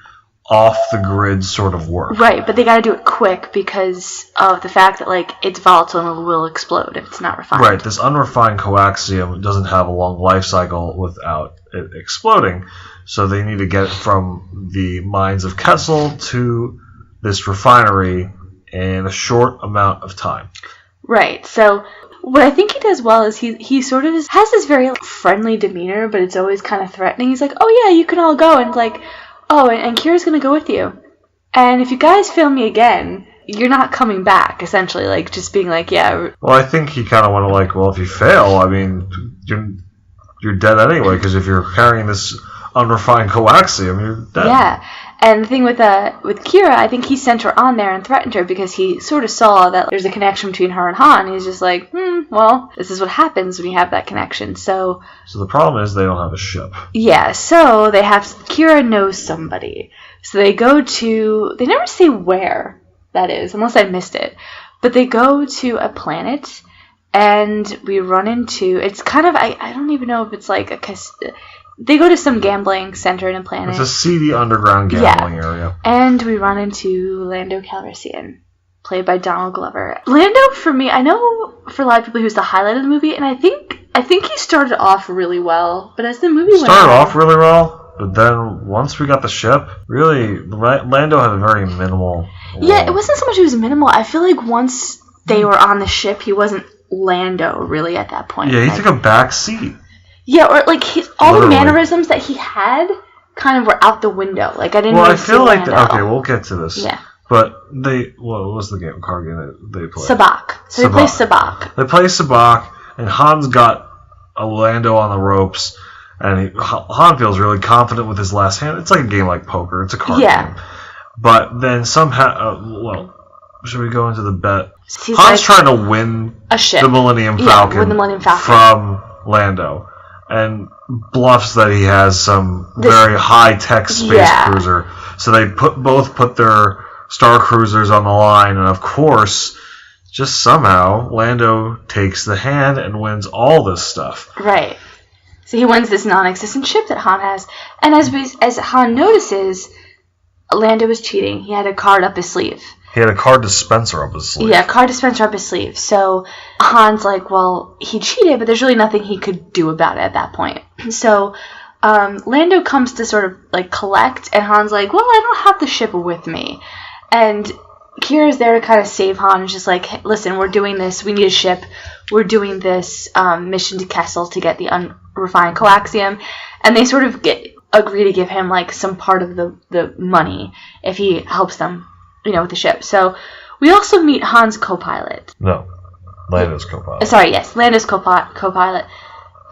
off the grid sort of work. Right, but they got to do it quick because of the fact that like it's volatile and it will explode if it's not refined. Right, this unrefined coaxium doesn't have a long life cycle without it exploding, so they need to get it from the mines of Kessel to this refinery in a short amount of time. Right, so what I think he does well is he sort of has this very friendly demeanor, but it's always kind of threatening. He's like, oh yeah, you can all go, and like, oh, and Kira's gonna go with you, and if you guys fail me again, you're not coming back, essentially, like, just being like, yeah. Well, I think he kind of want to, like, well, if you fail, I mean, you're dead anyway, because if you're carrying this unrefined coaxium, you're dead. Yeah, and the thing with Kira, I think he sent her on there and threatened her because he sort of saw that there's a connection between her and Han. He's just like, well, this is what happens when you have that connection, so... So the problem is they don't have a ship. Yeah, so Kira knows somebody. So they go to... They never say where that is, unless I missed it. But they go to a planet, and we run into... It's kind of... I don't even know if it's like a... They go to some gambling center in a planet. It's a seedy underground gambling area. And we run into Lando Calrissian, played by Donald Glover. Lando, for me, I know for a lot of people he was the highlight of the movie, and I think he started off really well. But as the movie went on... Started off really well? But then, once we got the ship, really, Lando had a very minimal role. Yeah, it wasn't so much he was minimal. I feel like once they were on the ship, he wasn't Lando, really, at that point. Yeah, he took a back seat. Yeah, or, like, all the mannerisms that he had kind of were out the window. Like, I didn't really see Lando. Well, I feel like... Okay, we'll get to this. Yeah. But what was the card game that they played? Sabacc. So they play Sabacc. They play Sabacc, and Han's got a Lando on the ropes, and Han feels really confident with his last hand. It's like a game like poker. It's a card game. But then somehow, should we go into the bet? Han's trying to win a ship. The Millennium Falcon from Lando, and bluffs that he has some very high-tech space cruiser. So they both put their Star Cruisers on the line, and of course, just somehow, Lando takes the hand and wins all this stuff. Right. So he wins this non-existent ship that Han has, and as Han notices, Lando was cheating. He had a card up his sleeve. He had a card dispenser up his sleeve. Yeah, a card dispenser up his sleeve. So Han's like, well, he cheated, but there's really nothing he could do about it at that point. So Lando comes to sort of like collect, and Han's like, well, I don't have the ship with me. And Kira's there to kind of save Han. And just like, hey, listen, we're doing this. We need a ship. We're doing this mission to Kessel to get the unrefined coaxium. And they sort of agree to give him like some part of the money if he helps them, with the ship. So we also meet Han's co-pilot. No, Lando's co-pilot. Sorry, yes, Lando's co-pilot,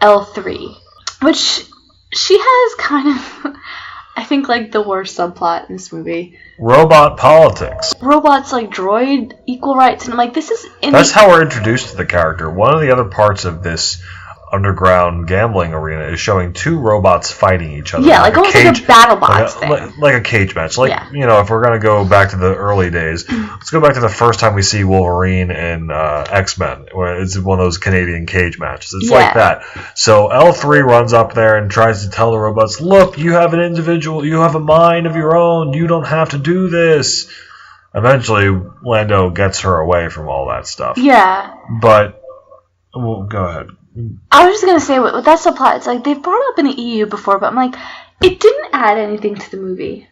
L3, which she has kind of, I think, like the worst subplot in this movie. Robot politics. Robots like droid equal rights, and I'm like, this is. That's how we're introduced to the character. One of the other parts of this underground gambling arena is showing two robots fighting each other. Yeah, like almost like a BattleBots thing. Like a cage match. Like, if we're going to go back to the early days, let's go back to the first time we see Wolverine in X-Men, where it's one of those Canadian cage matches. It's like that. So L3 runs up there and tries to tell the robots, look, you have an individual, you have a mind of your own, you don't have to do this. Eventually, Lando gets her away from all that stuff. Yeah. But, well, go ahead. I was just going to say, with that subplot, it's like, they've brought it up in the EU before, but I'm like, it didn't add anything to the movie.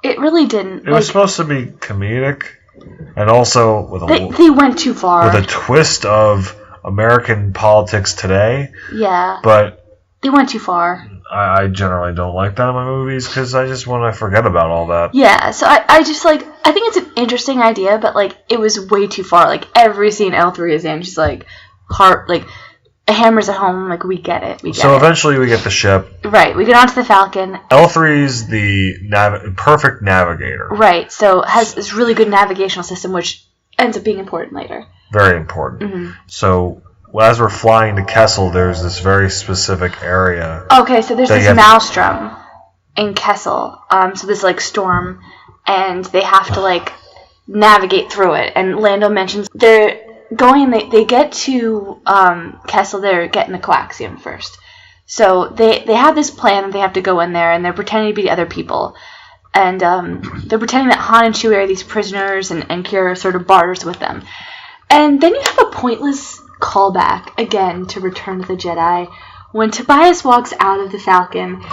It really didn't. It was supposed to be comedic, and also with they went too far. With a twist of American politics today. Yeah. But they went too far. I generally don't like that in my movies, because I just want to forget about all that. Yeah, so I just, like, I think it's an interesting idea, but, like, it was way too far. Like, every scene L3 is in, she's like, a hammer's at home, like, we get it. So eventually we get the ship. Right, we get onto the Falcon. L3's the perfect navigator. Right, so has this really good navigational system, which ends up being important later. Very important. Mm-hmm. So as we're flying to Kessel, there's this very specific area. Okay, so there's this maelstrom in Kessel. So this, like, storm, and they have to, like, navigate through it. And Lando mentions they're going, they get to Kessel, they're getting the coaxium first. So they have this plan, they have to go in there, and they're pretending to be other people. And they're pretending that Han and Chewie are these prisoners, and Kira sort of barters with them. And then you have a pointless callback, again, to Return of the Jedi, when Tobias walks out of the Falcon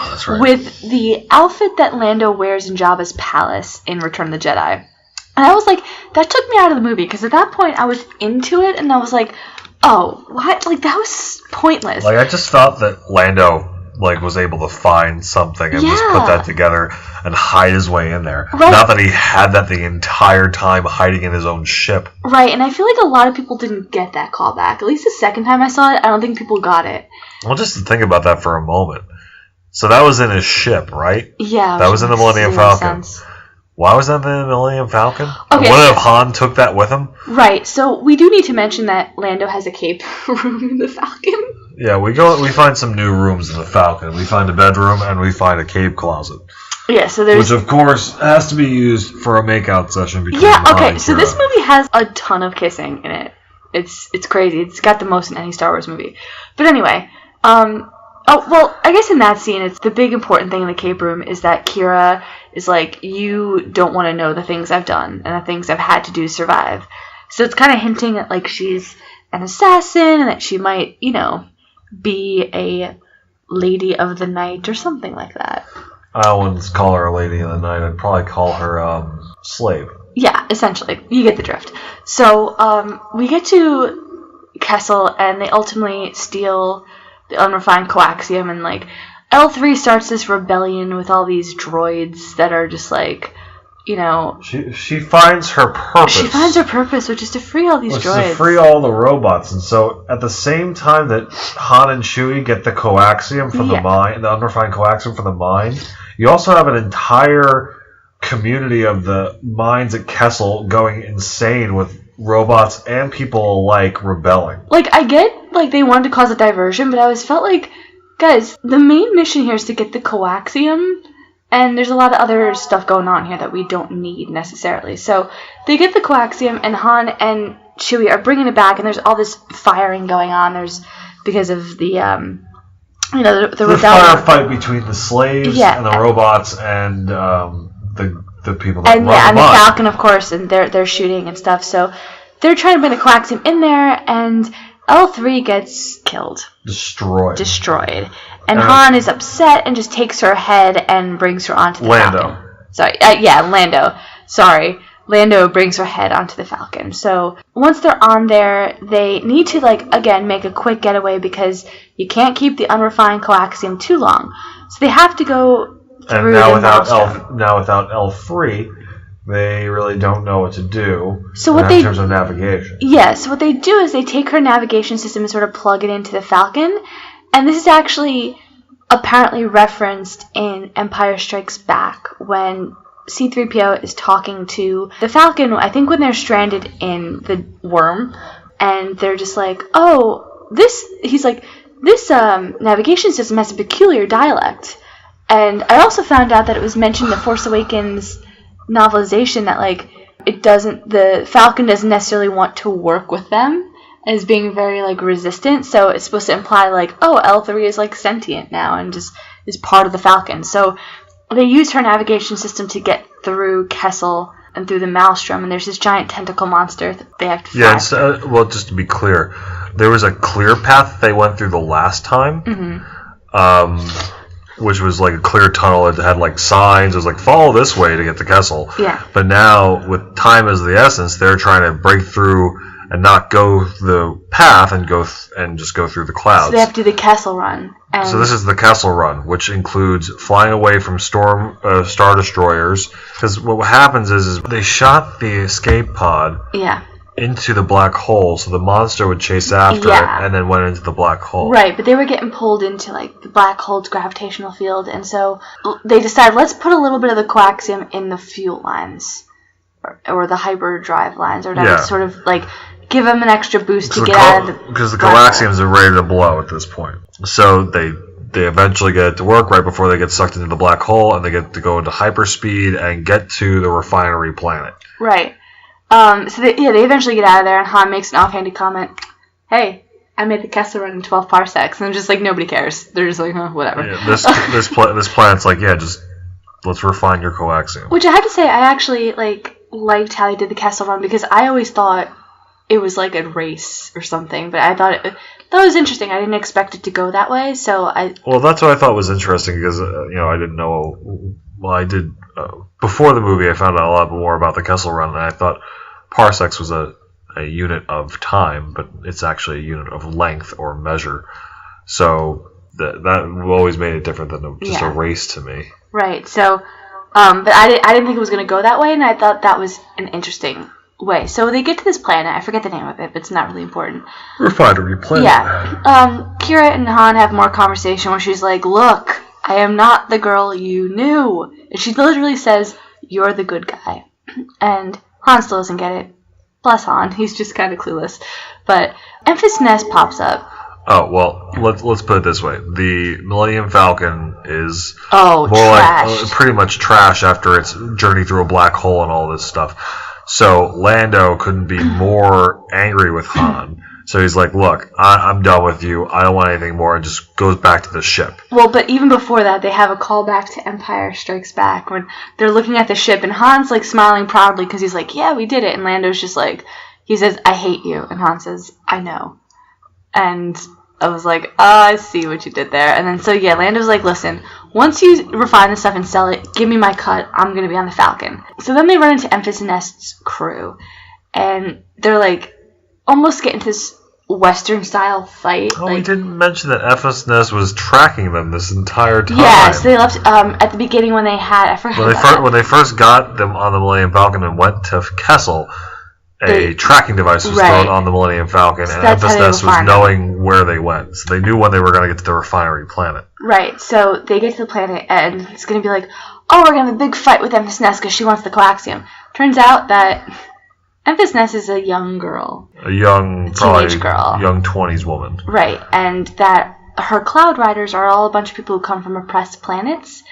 with the outfit that Lando wears in Jabba's palace in Return of the Jedi. And I was like, that took me out of the movie, because at that point I was into it, and I was like, Oh, what? Like, that was pointless. Like, I just thought that Lando, like, was able to find something and just put that together and hide his way in there. Right. Not that he had that the entire time hiding in his own ship. Right, and I feel like a lot of people didn't get that callback. At least the second time I saw it, I don't think people got it. Well, just to think about that for a moment. So that was in his ship, right? Yeah. That was in the Millennium Falcon. Why was that in the Millennium Falcon? Okay. What if Han took that with him? Right, so we do need to mention that Lando has a cape room in the Falcon. Yeah, we find some new rooms in the Falcon. We find a bedroom and we find a cave closet. Yeah, so there's... Which, of course, has to be used for a makeout session between Yeah, okay, Han so and this Kira. movie has a ton of kissing in it. It's crazy. It's got the most in any Star Wars movie. But anyway, oh, well, I guess in that scene, it's the big important thing in the cape room is that Kira is like, you don't want to know the things I've done and the things I've had to do to survive. So it's kind of hinting at, like, she's an assassin and that she might, you know, be a lady of the night or something like that. I wouldn't call her a lady of the night. I'd probably call her slave. Yeah, essentially. You get the drift. So we get to Kessel, and they ultimately steal the unrefined coaxium, and, like, L3 starts this rebellion with all these droids that are just, like, you know... She finds her purpose. She finds her purpose, which is to free all these droids. To free all the robots. And so, at the same time that Han and Chewie get the coaxium from the mine, the unrefined coaxium from the mine, you also have an entire community of the mines at Kessel going insane with robots and people alike rebelling. Like, I get, like, they wanted to cause a diversion, but I always felt like, guys, the main mission here is to get the coaxium, and there's a lot of other stuff going on here that we don't need necessarily. So they get the coaxium, and Han and Chewie are bringing it back, and there's all this firing going on. There's because of the you know, the rebellion. Firefight between the slaves and the robots and the people that and run and the the mine. Falcon, of course, and they're shooting and stuff. So they're trying to bring the coaxium in there, and L3 gets killed. Destroyed. And Han is upset and just takes her head and brings her onto the Falcon. Sorry. Lando. Sorry. Lando brings her head onto the Falcon. So once they're on there, they need to, like, again, make a quick getaway because you can't keep the unrefined coaxium too long. So they have to go through now the without L3, they really don't know what to do in terms of navigation. Yeah, so what they do is they take her navigation system and sort of plug it into the Falcon. And this is actually apparently referenced in Empire Strikes Back when C-3PO is talking to the Falcon, I think when they're stranded in the worm, and they're just like, this navigation system has a peculiar dialect. And I also found out that it was mentioned in the Force Awakens novelization that, like, the Falcon doesn't necessarily want to work with them as being very, like, resistant, so it's supposed to imply, like, L3 is, like, sentient now and just is part of the Falcon. So they use her navigation system to get through Kessel and through the Maelstrom, and there's this giant tentacle monster that they have to fight. Yeah, well, just to be clear, there was a clear path they went through the last time, which was like a clear tunnel. It had like signs. It was like, follow this way to get to Kessel. Yeah. But now, with time as the essence, they're trying to break through and not go the path and just go through the clouds. So they have to do the Kessel run. So this is the Kessel run, which includes flying away from Star Destroyers. Because what happens is they shot the escape pod into the black hole, so the monster would chase after it and then went into the black hole. Right, but they were getting pulled into, like, the black hole's gravitational field, and so they decided, let's put a little bit of the coaxium in the fuel lines, or the hyperdrive lines, or whatever, to sort of, like, give them an extra boost to get out of the... Because the coaxiums are ready to blow at this point. So they eventually get it to work right before they get sucked into the black hole, and they get to go into hyperspeed and get to the refinery planet. Right. So they eventually get out of there, and Han makes an offhanded comment, hey, I made the Kessel run in 12 parsecs, and just, like, nobody cares. They're just like, whatever. Yeah, this planet's like, just let's refine your coaxium. Which I have to say, I actually, like, liked how they did the Kessel run, because I always thought it was like a race or something, but I thought that was interesting. I didn't expect it to go that way, so Well, that's what I thought was interesting, because, I didn't know... Well, I did... before the movie, I found out a lot more about the Kessel run, and I thought parsecs was a a unit of time, but it's actually a unit of length or measure. So that always made it different than just a race to me. Right. So, but I didn't think it was going to go that way, and I thought that was an interesting way. So they get to this planet. I forget the name of it, but it's not really important. Refinery planet. Yeah. Kira and Han have more conversation where she's like, "Look, I am not the girl you knew." And she literally says, "You're the good guy." And Han still doesn't get it. Bless Han. He's just kind of clueless. But Enfys Nest pops up. Oh, well, let's put it this way. The Millennium Falcon is more like pretty much trash after its journey through a black hole and all this stuff. So Lando couldn't be more angry with Han. So he's like, look, I'm done with you. I don't want anything more, and just goes back to the ship. Well, but even before that, they have a callback to Empire Strikes Back when they're looking at the ship, and Han's like smiling proudly because he's like, yeah, we did it. And Lando's just like, he says, I hate you. And Han says, I know. And I was like, I see what you did there. And then, so yeah, Lando's like, listen, once you refine the stuff and sell it, give me my cut. I'm going to be on the Falcon. So then they run into Enfys Nest's crew, and they're like, almost get into this Western-style fight. Oh, we didn't mention that Enfys Nest was tracking them this entire time. Yeah, so they left at the beginning when they had... I forgot when they first got them on the Millennium Falcon and went to Kessel, a tracking device was thrown on the Millennium Falcon, and Enfys Nest was knowing where they went. So they knew when they were going to get to the refinery planet. Right, so they get to the planet, and it's going to be like, oh, we're going to have a big fight with Enfys Nest because she wants the coaxium. Turns out that Enfys Nest is a young girl. A teenage girl. Young 20s woman. Right, and that her Cloud Riders are all a bunch of people who come from oppressed planets,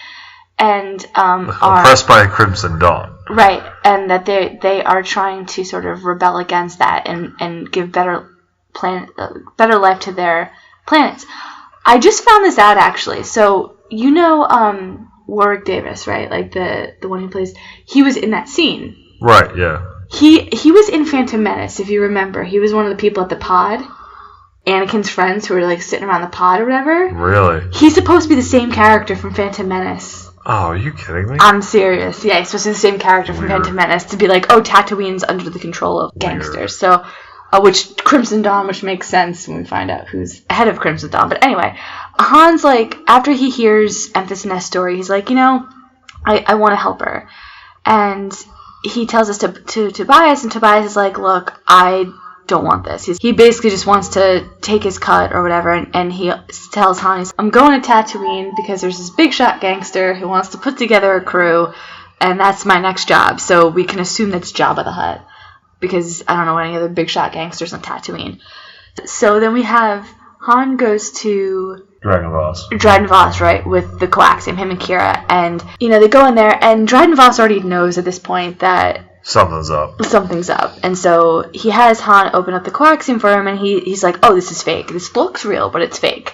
and are oppressed by Crimson Dawn. Right, and that they are trying to sort of rebel against that and give better life to their planets. I just found this out actually. So you know Warwick Davis, right? Like the one who plays. He was in that scene. Right. Yeah. He was in Phantom Menace, if you remember. He was one of the people at the pod. Anakin's friends who were like sitting around the pod or whatever. Really? He's supposed to be the same character from Phantom Menace. Oh, are you kidding me? I'm serious. Yeah, he's supposed to be the same character from Phantom Menace to be like, oh, Tatooine's under the control of gangsters. So, which Crimson Dawn, which makes sense when we find out who's ahead of Crimson Dawn. But anyway, Han's like, after he hears Enfys Nest's story, he's like, you know, I want to help her. And he tells us to Tobias, and Tobias is like, look, I don't want this. He basically just wants to take his cut or whatever, and he tells Han, I'm going to Tatooine because there's this big shot gangster who wants to put together a crew, and that's my next job, so we can assume that's Jabba the Hutt, because I don't know any other big shot gangsters on Tatooine. So then we have Han goes to Dryden Voss, right, with the coaxium, him and Kira, and, you know, they go in there, and Dryden Voss already knows at this point that something's up. And so he has Han open up the coaxium for him, and he's like, oh, this is fake. This looks real, but it's fake.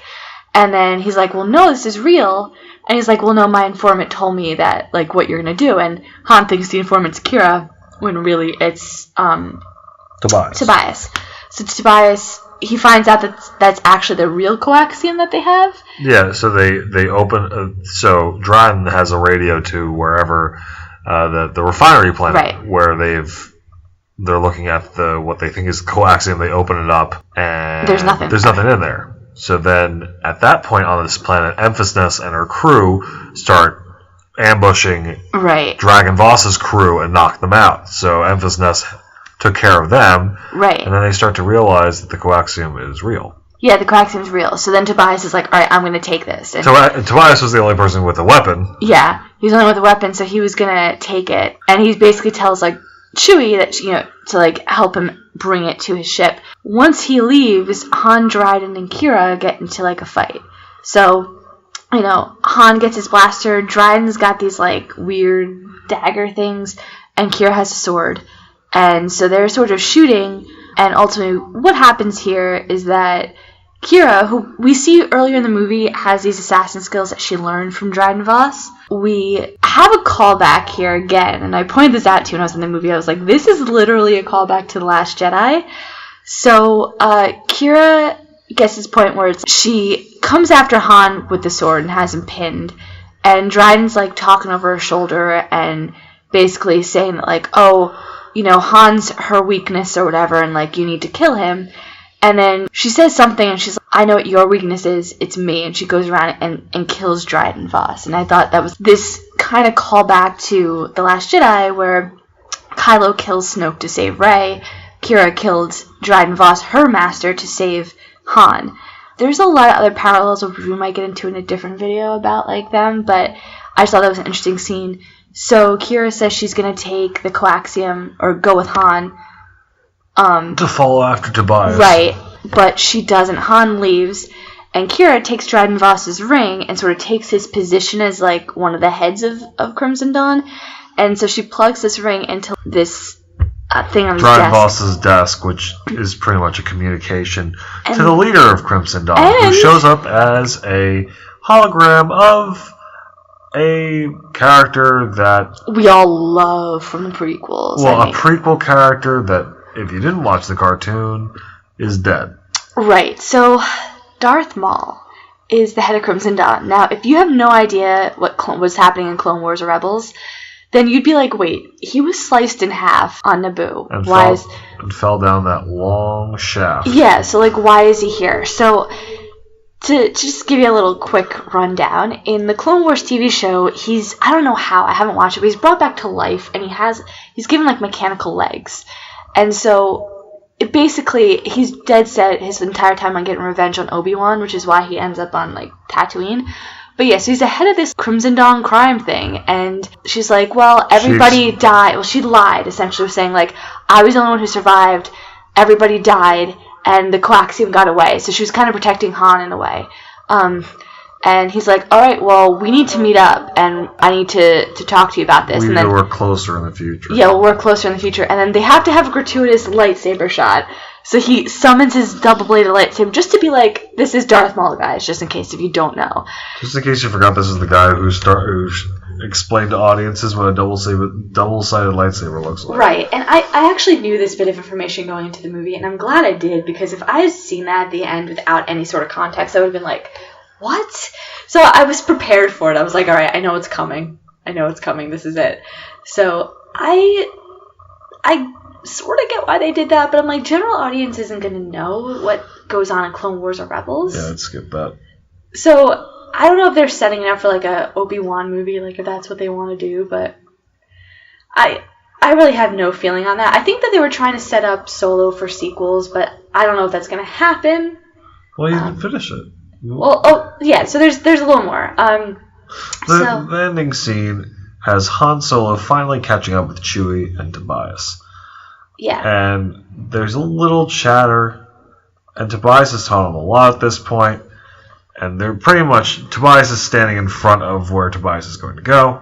And then he's like, well, no, this is real. And he's like, well, no, my informant told me that, like, what you're going to do. And Han thinks the informant's Kira, when really it's Tobias. So Tobias, he finds out that that's actually the real coaxium that they have. Yeah, so they open... so Dryden has a radio to wherever... the refinery planet, right, where they're looking at what they think is coaxium. They open it up, and there's nothing in there. So then, at that point on this planet, Enfys Nest and her crew start ambushing Dragon Voss's crew and knock them out. So Enfys Nest took care of them, and then they start to realize that the coaxium is real. Yeah, the coaxium's real. So then Tobias is like, all right, I'm going to take this. And Tobias was the only person with a weapon. Yeah, he was the only with a weapon, so he was going to take it. And he basically tells, like, Chewie that, you know, to, like, help him bring it to his ship. Once he leaves, Han, Dryden, and Kira get into, like, a fight. So, you know, Han gets his blaster, Dryden's got these, like, weird dagger things, and Kira has a sword. And so they're sort of shooting, and ultimately what happens here is that Kira, who we see earlier in the movie, has these assassin skills that she learned from Dryden Voss. We have a callback here again, and I pointed this out to you when I was in the movie. I was like, this is literally a callback to The Last Jedi. So Kira gets this point where she comes after Han with the sword and has him pinned, and Dryden's like talking over her shoulder and basically saying that, like, oh, Han's her weakness or whatever, and, like, you need to kill him. And then she says something, and she's like, I know what your weakness is, it's me. And she goes around and kills Dryden Voss. And I thought that was this kind of callback to The Last Jedi, where Kylo kills Snoke to save Rey. Kira killed Dryden Voss, her master, to save Han. There's a lot of other parallels which we might get into in a different video about, like, them, but I just thought that was an interesting scene. So Kira says she's going to take the coaxium, or go with Han. To follow after Tobias. Right, but she doesn't. Han leaves, and Kira takes Dryden Voss's ring and sort of takes his position as, like, one of the heads of Crimson Dawn. And so she plugs this ring into this thing on his Dryden desk. Voss's desk, which is pretty much a communication to the leader of Crimson Dawn, who shows up as a hologram of a character that we all love from the prequels. Well, a prequel character that, if you didn't watch the cartoon, is dead. Right. So Darth Maul is the head of Crimson Dawn. Now, if you have no idea what was happening in Clone Wars or Rebels, then you'd be like, wait, he was sliced in half on Naboo. And fell down that long shaft. Yeah, so, like, why is he here? So, to just give you a little quick rundown, in the Clone Wars TV show, I don't know how, I haven't watched it, but he's brought back to life, and he's given, like, mechanical legs. And so, basically, he's dead set his entire time on getting revenge on Obi-Wan, which is why he ends up on, like, Tatooine. But yeah, so he's the head of this Crimson Dawn crime thing, and she's like, well, everybody died. Well, she lied, essentially, saying, like, I was the only one who survived, everybody died, and the coaxium got away. So she was kind of protecting Han in a way. And he's like, all right, well, we need to meet up, and I need to talk to you about this. We need to work closer in the future. Yeah, we'll work closer in the future. And then they have to have a gratuitous lightsaber shot. So he summons his double-bladed lightsaber just to be like, this is Darth Maul, guys, just in case if you don't know. Just in case you forgot, this is the guy who explained to audiences what a double-sided lightsaber looks like. Right, and I actually knew this bit of information going into the movie, and I'm glad I did, because if I had seen that at the end without any sort of context, I would have been like, what? So I was prepared for it. I was like, all right, I know it's coming. This is it. So I sort of get why they did that, but I'm like, general audience isn't going to know what goes on in Clone Wars or Rebels. Yeah, let's skip that. So I don't know if they're setting it up for, like, a Obi-Wan movie, like, if that's what they want to do, but I really have no feeling on that. I think that they were trying to set up Solo for sequels, but I don't know if that's going to happen. Well, you didn't finish it. So there's a little more. The ending scene has Han Solo finally catching up with Chewie and Tobias. Yeah. And there's a little chatter, and Tobias has taught him a lot at this point, and they're pretty much, Tobias is standing in front of where Tobias is going to go.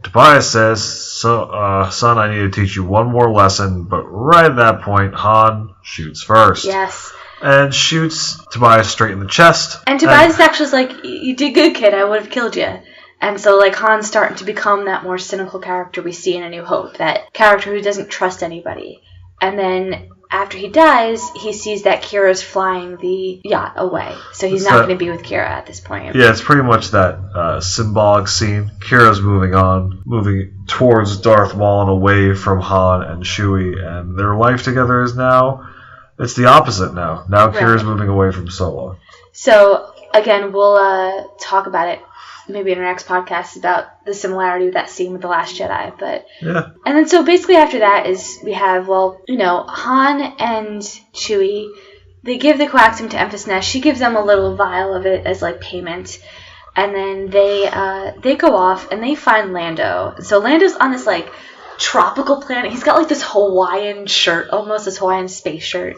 Tobias says, son, I need to teach you one more lesson, but right at that point, Han shoots first. Yes. And shoots Tobias straight in the chest. And Tobias actually is like, you did good, kid, I would have killed you. And so, like, Han's starting to become that more cynical character we see in A New Hope, that character who doesn't trust anybody. And then, after he dies, he sees that Kira's flying the yacht away. So he's not going to be with Kira at this point. Yeah, it's pretty much that symbolic scene. Kira's moving towards Darth Maul and away from Han and Chewie, and their life together is now, it's the opposite now. Now Kira's moving away from Solo. So, again, we'll talk about it maybe in our next podcast about the similarity with that scene with The Last Jedi. But yeah. And then so basically after that is we have, Han and Chewie, they give the coaxium to Emphas Nest. She gives them a little vial of it as, like, payment. And then they go off and they find Lando. So Lando's on this, like, tropical planet. He's got, like, this Hawaiian shirt, almost this Hawaiian space shirt,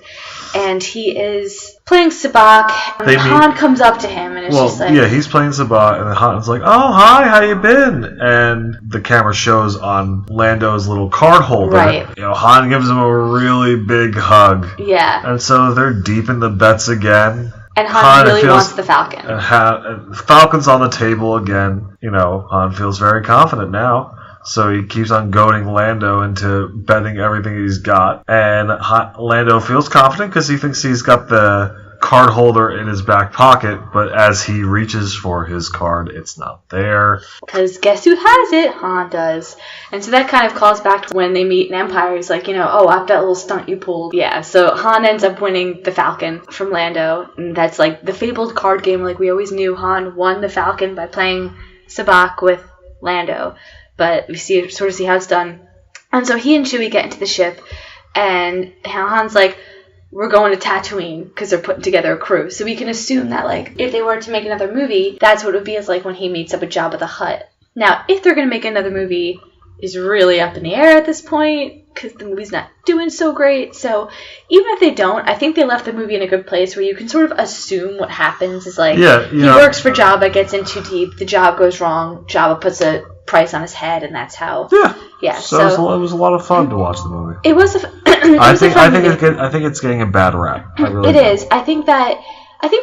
and he is playing sabacc, and Han comes up to him, and it's just like... yeah, he's playing sabacc, and Han's like, oh, hi, how you been? And the camera shows on Lando's little card holder. Right. Han gives him a really big hug. Yeah. And so they're deep in the bets again. And Han really wants the Falcon. And Falcon's on the table again. Han feels very confident now. So he keeps on goading Lando into betting everything he's got. And Lando feels confident because he thinks he's got the card holder in his back pocket, but as he reaches for his card, it's not there. Because guess who has it? Han does. And so that kind of calls back to when they meet in Empire. He's like, after that little stunt you pulled. Yeah, so Han ends up winning the Falcon from Lando. And that's like the fabled card game. Like we always knew Han won the Falcon by playing Sabacc with Lando. But we sort of see how it's done. And so he and Chewie get into the ship. And Han's like, we're going to Tatooine because they're putting together a crew. So we can assume that, like, if they were to make another movie, that's what it would be as like when he meets up with Jabba the Hutt. Now, if they're going to make another movie is really up in the air at this point because the movie's not doing so great. So even if they don't, I think they left the movie in a good place where you can sort of assume what happens is like, he works for Jabba, gets in too deep, the job goes wrong, Jabba puts a price on his head, and that's how. Yeah. So it was a lot of fun to watch the movie. It was. I think it's getting a bad rap. It is. I think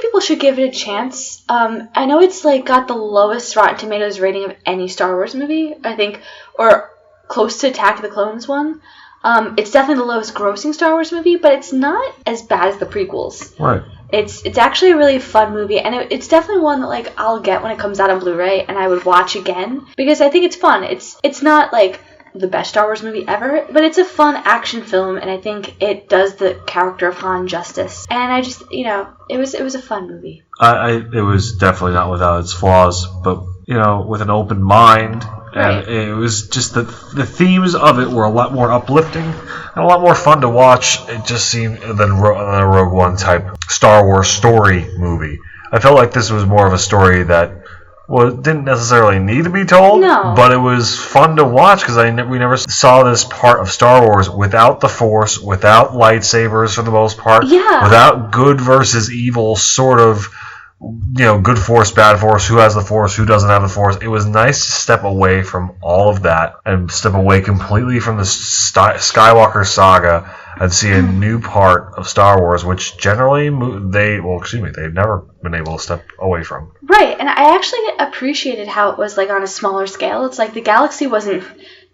people should give it a chance. I know it's like got the lowest Rotten Tomatoes rating of any Star Wars movie. I think, or close to Attack of the Clones one. It's definitely the lowest grossing Star Wars movie, but it's not as bad as the prequels. Right. It's actually a really fun movie, and it's definitely one that like I'll get when it comes out on Blu-ray, and I would watch again because I think it's fun. It's not like the best Star Wars movie ever, but it's a fun action film, and I think it does the character of Han justice. And I just, it was a fun movie. It was definitely not without its flaws, but with an open mind. And it was just the themes of it were a lot more uplifting and a lot more fun to watch. It just seemed than a Rogue One type Star Wars story movie. I felt like this was more of a story that didn't necessarily need to be told, but it was fun to watch because we never saw this part of Star Wars without the Force, without lightsabers for the most part, without good versus evil sort of. Good Force, bad Force, who has the Force, who doesn't have the Force. It was nice to step away from all of that and step away completely from the Skywalker saga and see a new part of Star Wars, which generally they've never been able to step away from. Right, and I actually appreciated how it was like on a smaller scale. It's like the galaxy wasn't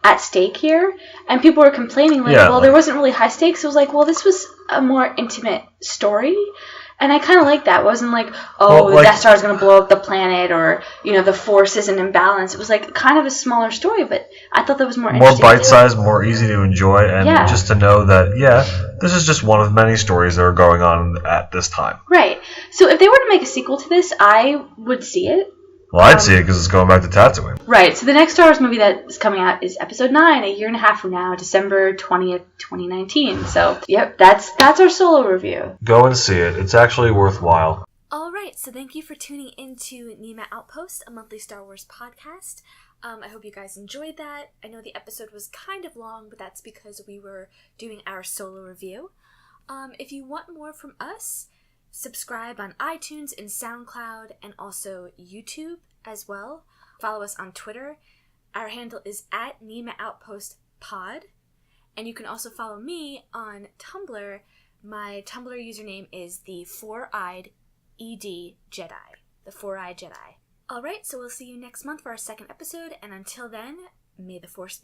at stake here, and people were complaining there wasn't really high stakes. It was like, this was a more intimate story. And I kind of like that. It wasn't like, the Death Star is going to blow up the planet or, the Force isn't in balance. It was like kind of a smaller story, but I thought that was more interesting. More bite-sized, more easy to enjoy, and just to know that, this is just one of many stories that are going on at this time. Right. So if they were to make a sequel to this, I would see it. Well, I'd see it because it's going back to Tatooine. Right. So the next Star Wars movie that is coming out is Episode 9, a year and a half from now, December 20th, 2019. So, yep, that's our solo review. Go and see it. It's actually worthwhile. Alright, so thank you for tuning into Niima Outpost, a monthly Star Wars podcast. I hope you guys enjoyed that. I know the episode was kind of long, but that's because we were doing our solo review. If you want more from us, subscribe on iTunes and SoundCloud and also YouTube as well. Follow us on Twitter. Our handle is @NiimaOutpostPod. And you can also follow me on Tumblr. My Tumblr username is the Four-Eyed ED Jedi. The Four-Eyed Jedi. Alright, so we'll see you next month for our second episode, and until then, may the Force be